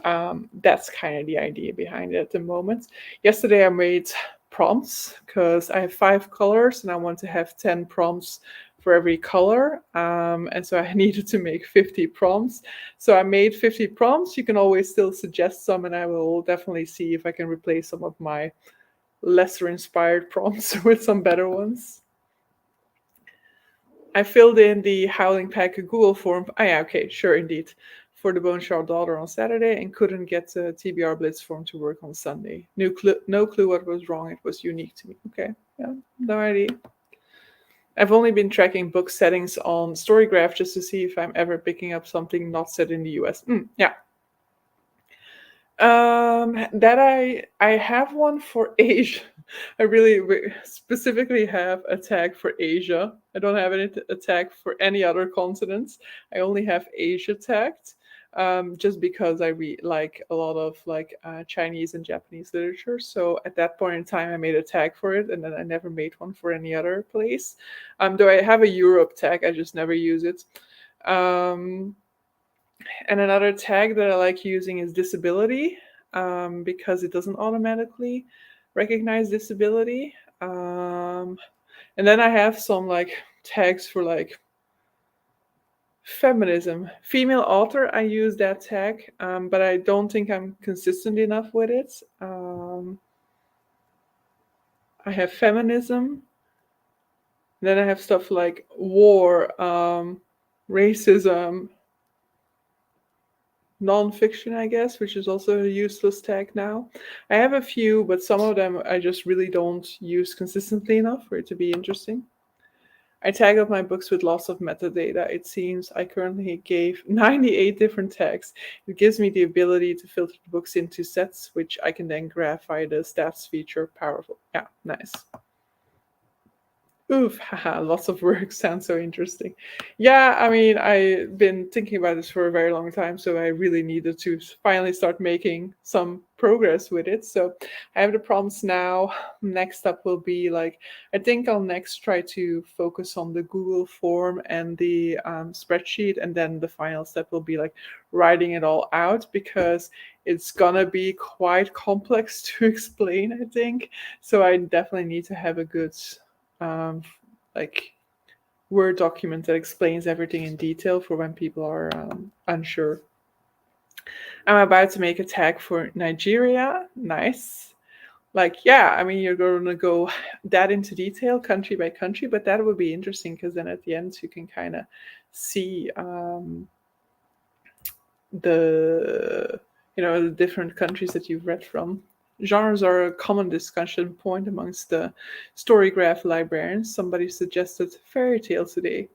That's kind of the idea behind it at the moment. Yesterday I made prompts because I have 5 colors and I want to have 10 prompts for every color. And so I needed to make 50 prompts. So I made 50 prompts. You can always still suggest some, and I will definitely see if I can replace some of my lesser inspired prompts with some better ones. I filled in the Howling Pack Google form. Oh, yeah, okay, sure, indeed. For the Bone Shard Daughter on Saturday and couldn't get the TBR Blitz form to work on Sunday. No clue what was wrong. It was unique to me. Okay, yeah, no idea. I've only been tracking book settings on Storygraph just to see if I'm ever picking up something not set in the US. Yeah. That I have one for Asia. I really specifically have a tag for Asia. I don't have a tag for any other continents. I only have Asia tagged. just because I read like a lot of like Chinese and Japanese literature. So at that point in time, I made a tag for it, and then I never made one for any other place. Though I have a Europe tag, I just never use it. Um, and another tag that I like using is disability, because it doesn't automatically recognize disability. And then I have some like tags for like feminism, female author. I use that tag, but I don't think I'm consistent enough with it. I have feminism. Then I have stuff like war, racism, nonfiction, I guess, which is also a useless tag now. I have a few, but some of them I just really don't use consistently enough for it to be interesting. I tag up my books with lots of metadata. It seems I currently gave 98 different tags. It gives me the ability to filter the books into sets, which I can then graph via the stats feature. Powerful. Yeah, nice. Oof, haha, lots of work. Sounds so interesting. Yeah, I mean, I've been thinking about this for a very long time, so I really needed to finally start making some progress with it. So I have the prompts now. Next up will be like, I think I'll next try to focus on the Google form and the spreadsheet, and then the final step will be like writing it all out, because it's gonna be quite complex to explain, I think. So I definitely need to have a good um, like Word document that explains everything in detail for when people are unsure. I'm about to make a tag for Nigeria. Nice. Like, yeah, I mean, you're going to go that into detail, country by country, but that would be interesting because then at the end you can kind of see the the different countries that you've read from. Genres are a common discussion point amongst the storygraph librarians. Somebody suggested fairy tale today.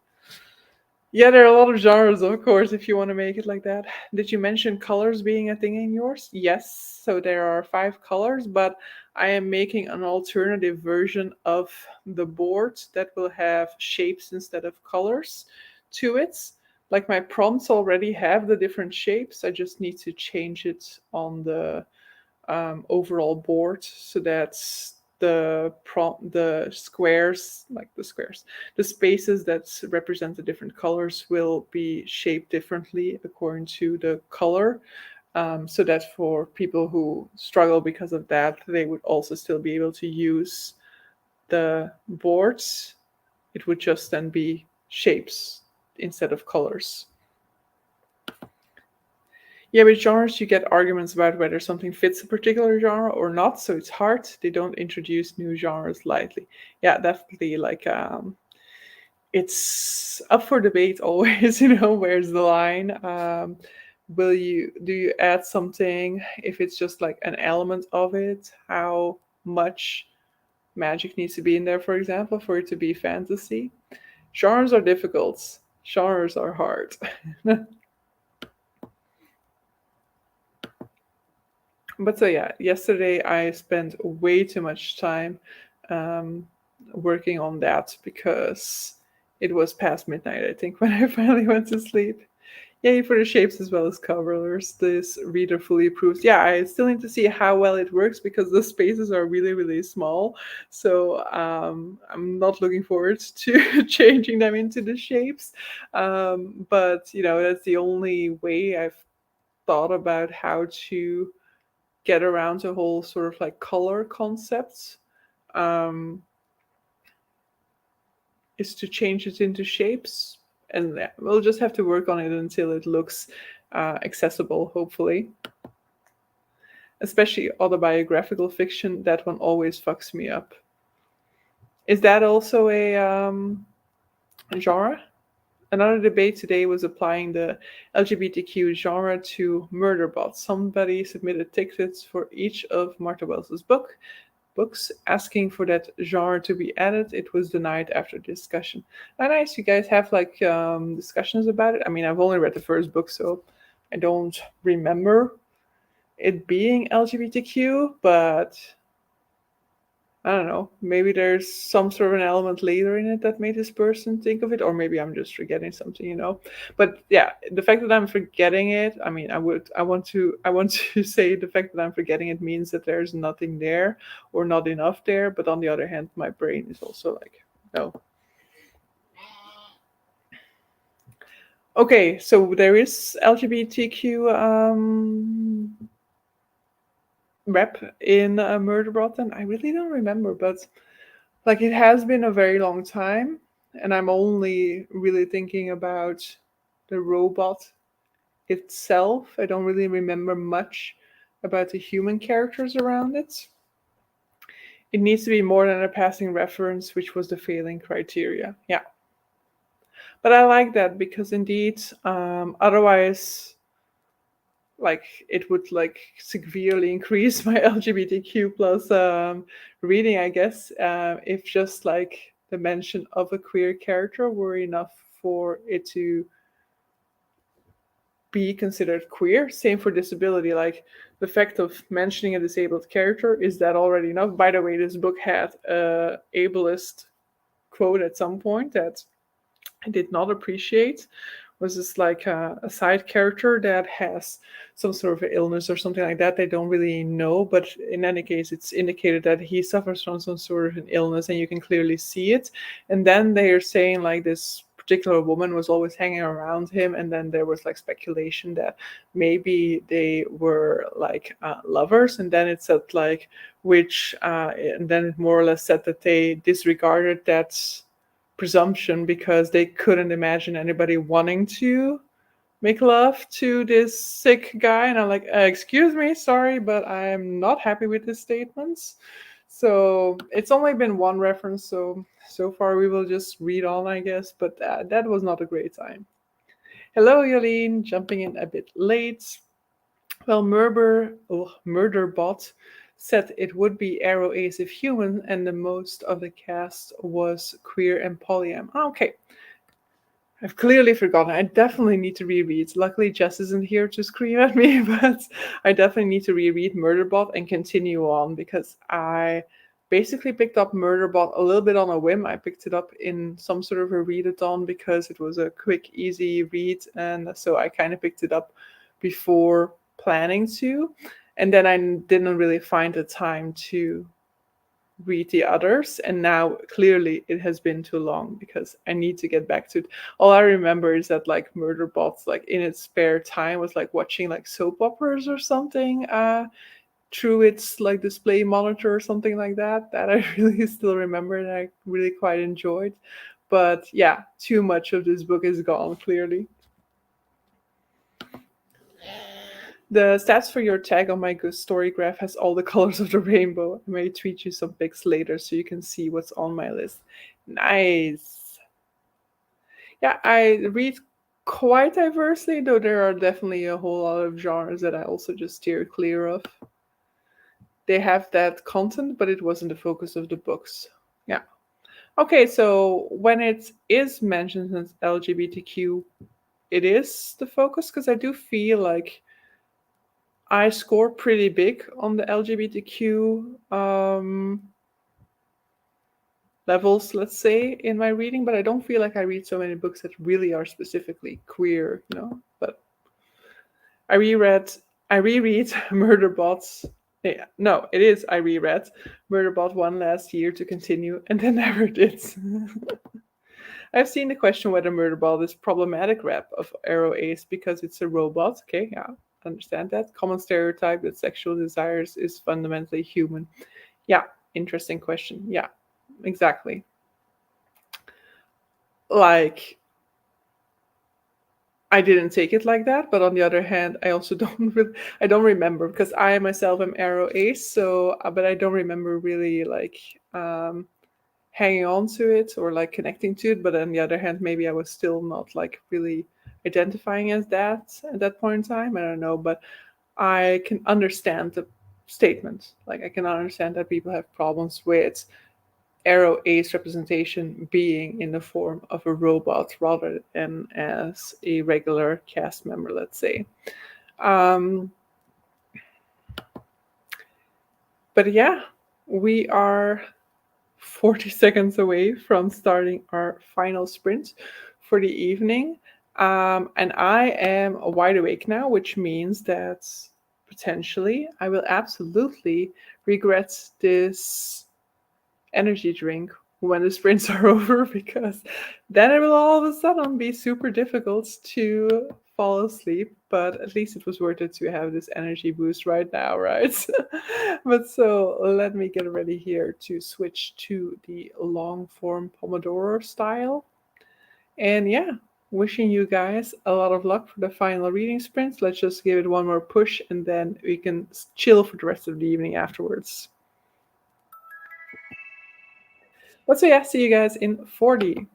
Yeah, there are a lot of genres, of course, if you want to make it like that. Did you mention colors being a thing in yours? Yes, so there are 5 colors, but I am making an alternative version of the board that will have shapes instead of colors to it. Like my prompts already have the different shapes, I just need to change it on the overall board so that the squares, the spaces that represent the different colors will be shaped differently according to the color, so that for people who struggle because of that, they would also still be able to use the boards. It would just then be shapes instead of colors. Yeah, with genres, you get arguments about whether something fits a particular genre or not, so it's hard. They don't introduce new genres lightly. Yeah, definitely. Like, it's up for debate always. Where's the line? Do you add something if it's just like an element of it? How much magic needs to be in there, for example, for it to be fantasy? Genres are difficult. Genres are hard. But so yeah, yesterday I spent way too much time um, working on that because it was past midnight, I think, when I finally went to sleep. Yay for the shapes as well as colors. This reader fully approves. Yeah, I still need to see how well it works because the spaces are really, really small. So I'm not looking forward to changing them into the shapes. But that's the only way I've thought about how to get around the whole sort of like color concepts, um, is to change it into shapes. And yeah, we'll just have to work on it until it looks accessible, hopefully. Especially autobiographical fiction, that one always fucks me up. Is that also a genre? Another debate today was applying the LGBTQ genre to Murderbot. Somebody submitted tickets for each of Martha Wells's books, asking for that genre to be added. It was denied after discussion. Nice, you guys have like discussions about it. I mean, I've only read the first book, so I don't remember it being LGBTQ, but I don't know. Maybe there's some sort of an element later in it that made this person think of it, or maybe I'm just forgetting something. But yeah, the fact that I'm forgetting it, I mean, I want to say the fact that I'm forgetting it means that there's nothing there or not enough there. But on the other hand, my brain is also like, no. Okay, so there is LGBTQ rep in Murder Broughton. I really don't remember, but like it has been a very long time, and I'm only really thinking about the robot itself. I don't really remember much about the human characters around it. It needs to be more than a passing reference, which was the failing criteria. Yeah, but I like that because indeed, otherwise, like it would like severely increase my LGBTQ plus reading, I guess, if just like the mention of a queer character were enough for it to be considered queer. Same for disability. Like the fact of mentioning a disabled character, is that already enough? By the way, this book had a ableist quote at some point that I did not appreciate. Was this like a side character that has some sort of illness or something like that? They don't really know, but in any case, it's indicated that he suffers from some sort of an illness, and you can clearly see it. And then they are saying like this particular woman was always hanging around him, and then there was like speculation that maybe they were like lovers, and then it said like and then it more or less said that they disregarded that presumption because they couldn't imagine anybody wanting to make love to this sick guy. And I'm like, excuse me, sorry, but I'm not happy with his statements. So it's only been one reference, so far we will just read on, I guess. But that was not a great time. Hello, Yolene, jumping in a bit late. Well, Murderbot said it would be Arrow Ace if human, and the most of the cast was queer and polyam. Okay, I've clearly forgotten. I definitely need to reread. Luckily, Jess isn't here to scream at me, but I definitely need to reread Murderbot and continue on because I basically picked up Murderbot a little bit on a whim. I picked it up in some sort of a readathon because it was a quick, easy read, and so I kind of picked it up before planning to. And then I didn't really find the time to read the others, and now clearly it has been too long because I need to get back to it. All I remember is that like Murderbots like in its spare time was like watching like soap operas or something through its like display monitor or something like that I really still remember and I really quite enjoyed. But yeah, too much of this book is gone clearly. The stats for your tag on my good story graph has all the colors of the rainbow. I may tweet you some pics later so you can see what's on my list. Nice. Yeah, I read quite diversely, though there are definitely a whole lot of genres that I also just steer clear of. They have that content, but it wasn't the focus of the books. Yeah. Okay, so when it is mentioned as LGBTQ, it is the focus because I do feel like I score pretty big on the LGBTQ levels, let's say, in my reading, but I don't feel like I read so many books that really are specifically queer. But I reread, I reread Murderbots. Yeah, no, it is. I reread Murderbot one last year to continue, and then never did. I've seen the question whether Murderbot is problematic rep of Arrow Ace because it's a robot. Okay, yeah, understand that. Common stereotype that sexual desires is fundamentally human. Yeah, interesting question. Yeah, exactly. Like, I didn't take it like that, but on the other hand, I also I don't remember because I myself am Arrow Ace, so but I don't remember really like hanging on to it or like connecting to it. But on the other hand, maybe I was still not like really identifying as that at that point in time. I don't know, but I can understand the statement. Like I can understand that people have problems with Arrow Ace representation being in the form of a robot rather than as a regular cast member, let's say. Um, but yeah, we are 40 seconds away from starting our final sprint for the evening. And I am wide awake now, which means that potentially I will absolutely regret this energy drink when the sprints are over, because then it will all of a sudden be super difficult to fall asleep. But at least it was worth it to have this energy boost right now, right? But so let me get ready here to switch to the long form Pomodoro style. And yeah, wishing you guys a lot of luck for the final reading sprints. Let's just give it one more push and then we can chill for the rest of the evening afterwards. But so yeah, see you guys in 40.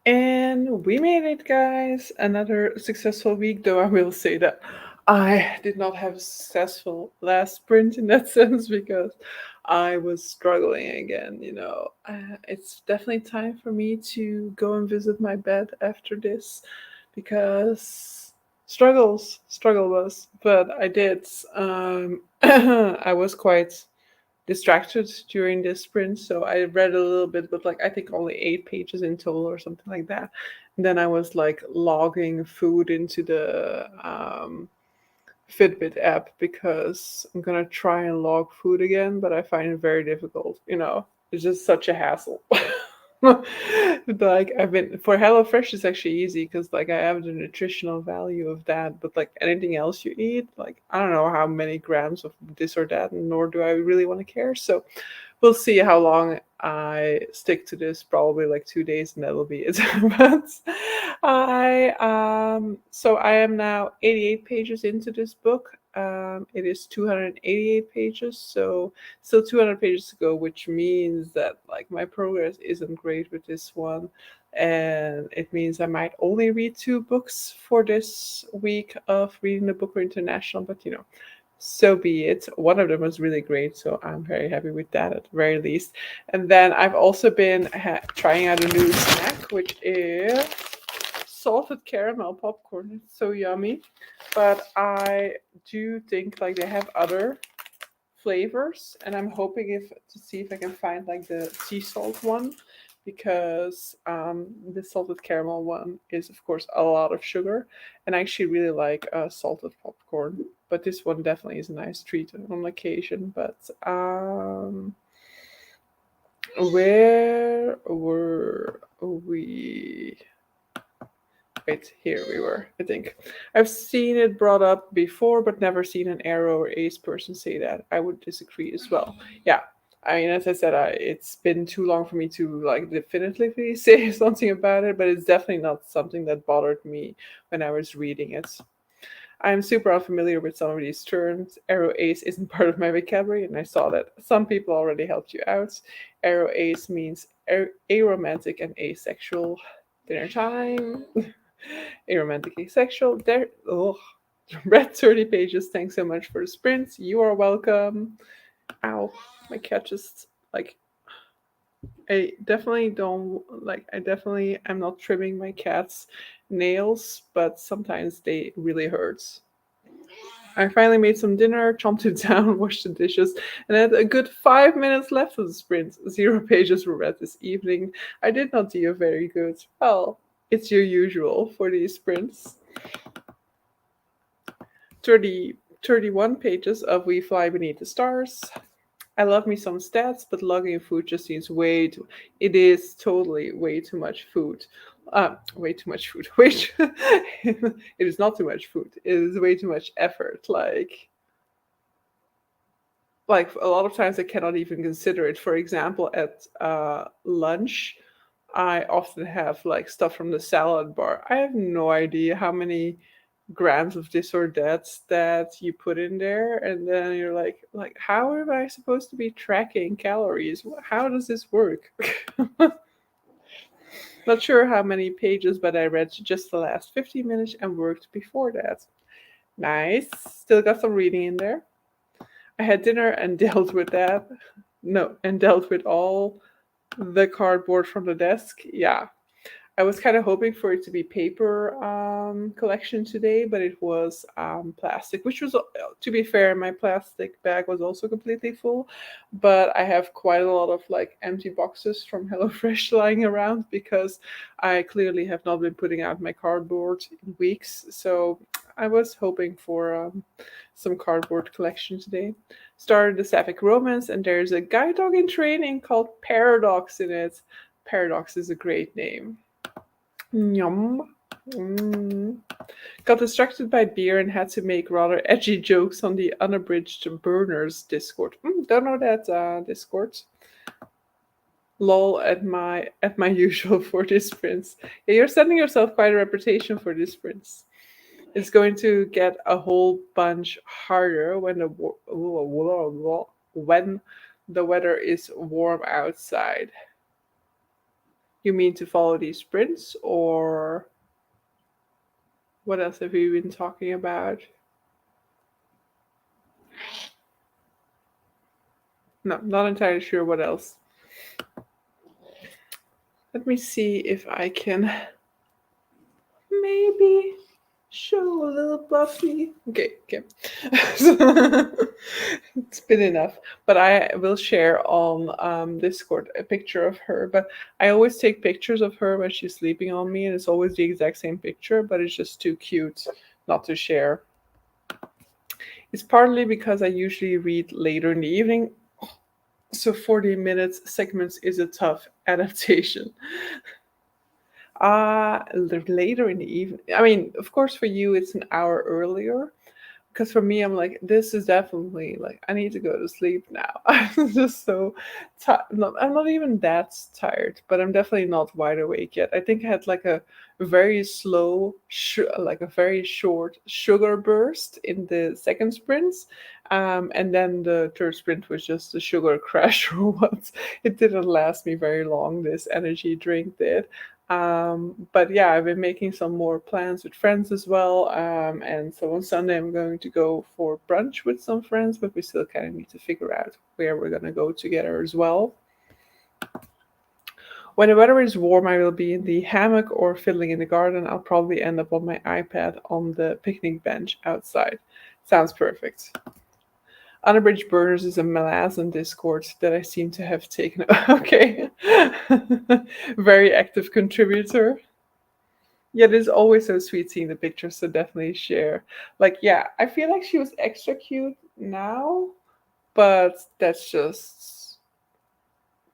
And we made it, guys. Another successful week, though I will say that I did not have a successful last sprint in that sense because I was struggling again. It's definitely time for me to go and visit my bed after this because struggle was, but I did. I was quite distracted during this sprint, so I read a little bit, but like I think only 8 pages in total or something like that. And then I was like logging food into the Fitbit app because I'm gonna try and log food again, but I find it very difficult. It's just such a hassle. Like I've been for HelloFresh is actually easy because like I have the nutritional value of that, but like anything else you eat, like I don't know how many grams of this or that, nor do I really want to care. So we'll see how long I stick to this. Probably like 2 days, and that'll be it. But I am now 88 pages into this book. It is 288 pages, so still 200 pages to go, which means that like my progress isn't great with this one, and it means I might only read 2 books for this week of reading the Booker International. But so be it. One of them was really great, so I'm very happy with that at the very least. And then I've also been trying out a new snack, which is salted caramel popcorn. It's so yummy. But I do think like they have other flavors, and I'm hoping if to see if I can find like the sea salt one, because the salted caramel one is of course a lot of sugar, and I actually really like salted popcorn. But this one definitely is a nice treat on occasion. But where were we? Wait, here we were, I think. I've seen it brought up before, but never seen an arrow or ace person say that. I would disagree as well. Yeah. I mean, as I said, it's been too long for me to like definitively say something about it, but it's definitely not something that bothered me when I was reading it. I'm super unfamiliar with some of these terms. Arrow ace isn't part of my vocabulary, and I saw that some people already helped you out. Arrow ace means aromantic and asexual. Dinner time. Aromantic asexual. There. Oh, read 30 pages. Thanks so much for the sprint. You are welcome. Ow, my cat just like I definitely am not trimming my cat's nails, but sometimes they really hurt. I finally made some dinner, chomped it down, washed the dishes, and had a good 5 minutes left of the sprint. 0 pages were read this evening. I did not do very good. Well, it's your usual for these sprints. 31 pages of We Fly Beneath the Stars. I love me some stats, but logging food just seems way too. It is totally way too much food. Way too much food. It is not too much food. It is way too much effort. Like a lot of times I cannot even consider it. For example, at lunch, I often have like stuff from the salad bar. I have no idea how many grams of this or that you put in there, and then you're like how am I supposed to be tracking calories? How does this work? Not sure how many pages, but I read just the last 15 minutes and worked before that. Nice. Still got some reading in there. I had dinner and dealt with that. No, and dealt with all the cardboard from the desk. Yeah, I was kind of hoping for it to be paper collection today, but it was plastic, which was, to be fair, my plastic bag was also completely full. But I have quite a lot of like empty boxes from HelloFresh lying around because I clearly have not been putting out my cardboard in weeks. So I was hoping for some cardboard collection today. Started the Sapphic Romance, and there's a guide dog in training called Paradox in it. Paradox is a great name. Yum. Mm. Got distracted by beer and had to make rather edgy jokes on the unabridged burners Discord. Don't know that Discord. Lol at my usual for this prince. Yeah, you're setting yourself quite a reputation for this prince. It's going to get a whole bunch harder when the weather is warm outside. You mean to follow these sprints, or what else have we been talking about? No, not entirely sure what else. Let me see if I can maybe show a little Buffy. Okay, okay. It's been enough. But I will share on Discord a picture of her. But I always take pictures of her when she's sleeping on me, and it's always the exact same picture, but it's just too cute not to share. It's partly because I usually read later in the evening, so 40 minutes segments is a tough adaptation. Later in the evening. I mean, of course, for you, it's an hour earlier. Because for me, I'm like, this is definitely like, I need to go to sleep now. I'm just so tired. I'm not even that tired, but I'm definitely not wide awake yet. I think I had like a very slow, like a very short sugar burst in the second sprints. And then the third sprint was just a sugar crash or what. It didn't last me very long, this energy drink did. But yeah, I've been making some more plans with friends as well. And so on Sunday, I'm going to go for brunch with some friends, but we still kind of need to figure out where we're going to go together as well. When the weather is warm, I will be in the hammock or fiddling in the garden. I'll probably end up on my iPad on the picnic bench outside. Sounds perfect. Unabridged Burners is a Malazan Discord that I seem to have taken. Okay. Very active contributor. Yeah, it is always so sweet seeing the pictures, so definitely share. Like, yeah, I feel like she was extra cute now, but that's just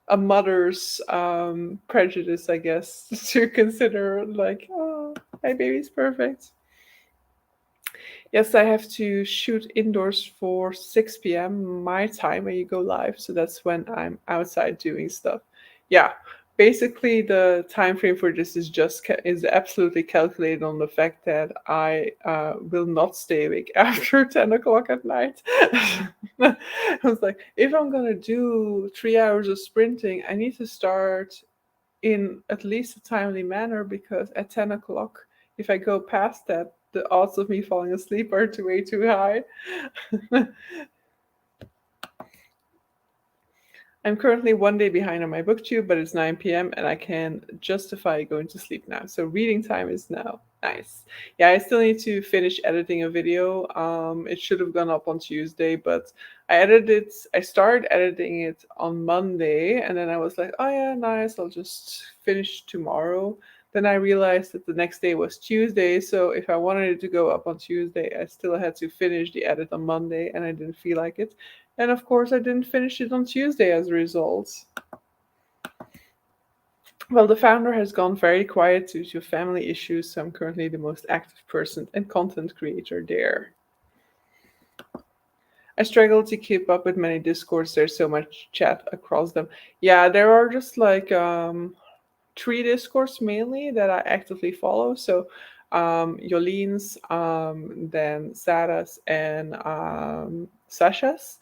a mother's prejudice, I guess, to consider like, oh, my baby's perfect. Yes, I have to shoot indoors for 6 p.m. my time when you go live, so that's when I'm outside doing stuff. Yeah, basically the time frame for this is just is absolutely calculated on the fact that I will not stay awake after 10 o'clock at night. I was like, if I'm gonna do 3 hours of sprinting, I need to start in at least a timely manner because at 10 o'clock, if I go past that, the odds of me falling asleep are way too high. I'm currently one day behind on my booktube, but it's 9 p.m. and I can justify going to sleep now. So reading time is now. Nice. Yeah, I still need to finish editing a video. It should have gone up on Tuesday, but I started editing it on Monday, and then I was like, oh yeah, nice, I'll just finish tomorrow. Then I realized that the next day was Tuesday, so if I wanted it to go up on Tuesday, I still had to finish the edit on Monday, and I didn't feel like it. And of course, I didn't finish it on Tuesday as a result. Well, the founder has gone very quiet due to family issues, so I'm currently the most active person and content creator there. I struggle to keep up with many discords. There's so much chat across them. Yeah, there are just like three discords mainly that I actively follow. So Yolene's, then Sarah's, and Sasha's.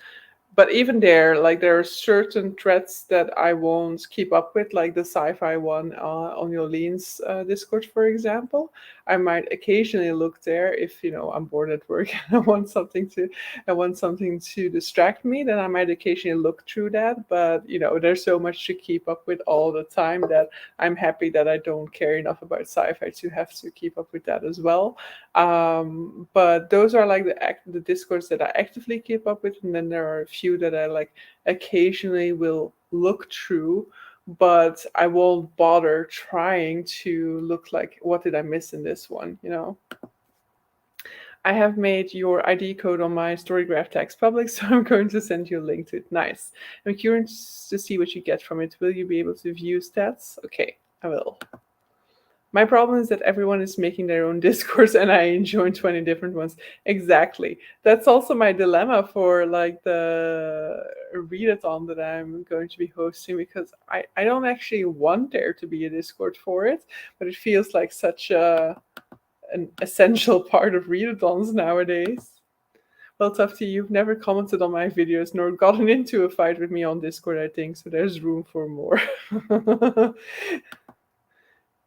But even there, like there are certain threads that I won't keep up with, like the sci-fi one on Yolene's Discord, for example. I might occasionally look there if I'm bored at work and I want something to distract me. Then I might occasionally look through that. But there's so much to keep up with all the time that I'm happy that I don't care enough about sci-fi to have to keep up with that as well. But those are like the discords that I actively keep up with, and then there are a few that I like occasionally will look through, but I won't bother trying to look like what did I miss in this one. I have made your ID code on my Storygraph text public, so I'm going to send you a link to it. Nice. I'm curious to see what you get from it. Will you be able to view stats? Okay, I will. My problem is that everyone is making their own discourse and I join 20 different ones. Exactly. That's also my dilemma for like the readathon that I'm going to be hosting, because I don't actually want there to be a Discord for it, but it feels like such an essential part of readathons nowadays. Well, tough to you. You've never commented on my videos nor gotten into a fight with me on Discord, I think, so there's room for more.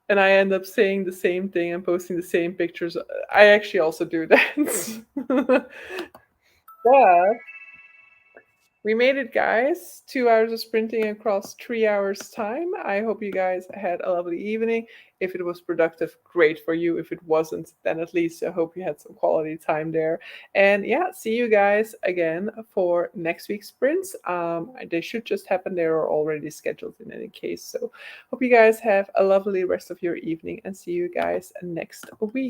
and I end up saying the same thing and posting the same pictures. I actually also do that. But we made it, guys. 2 hours of sprinting across 3 hours time. I hope you guys had a lovely evening. If it was productive, great for you. If it wasn't, then at least I hope you had some quality time there. And yeah, see you guys again for next week's sprints. They should just happen. They're already scheduled in any case. So hope you guys have a lovely rest of your evening and see you guys next week.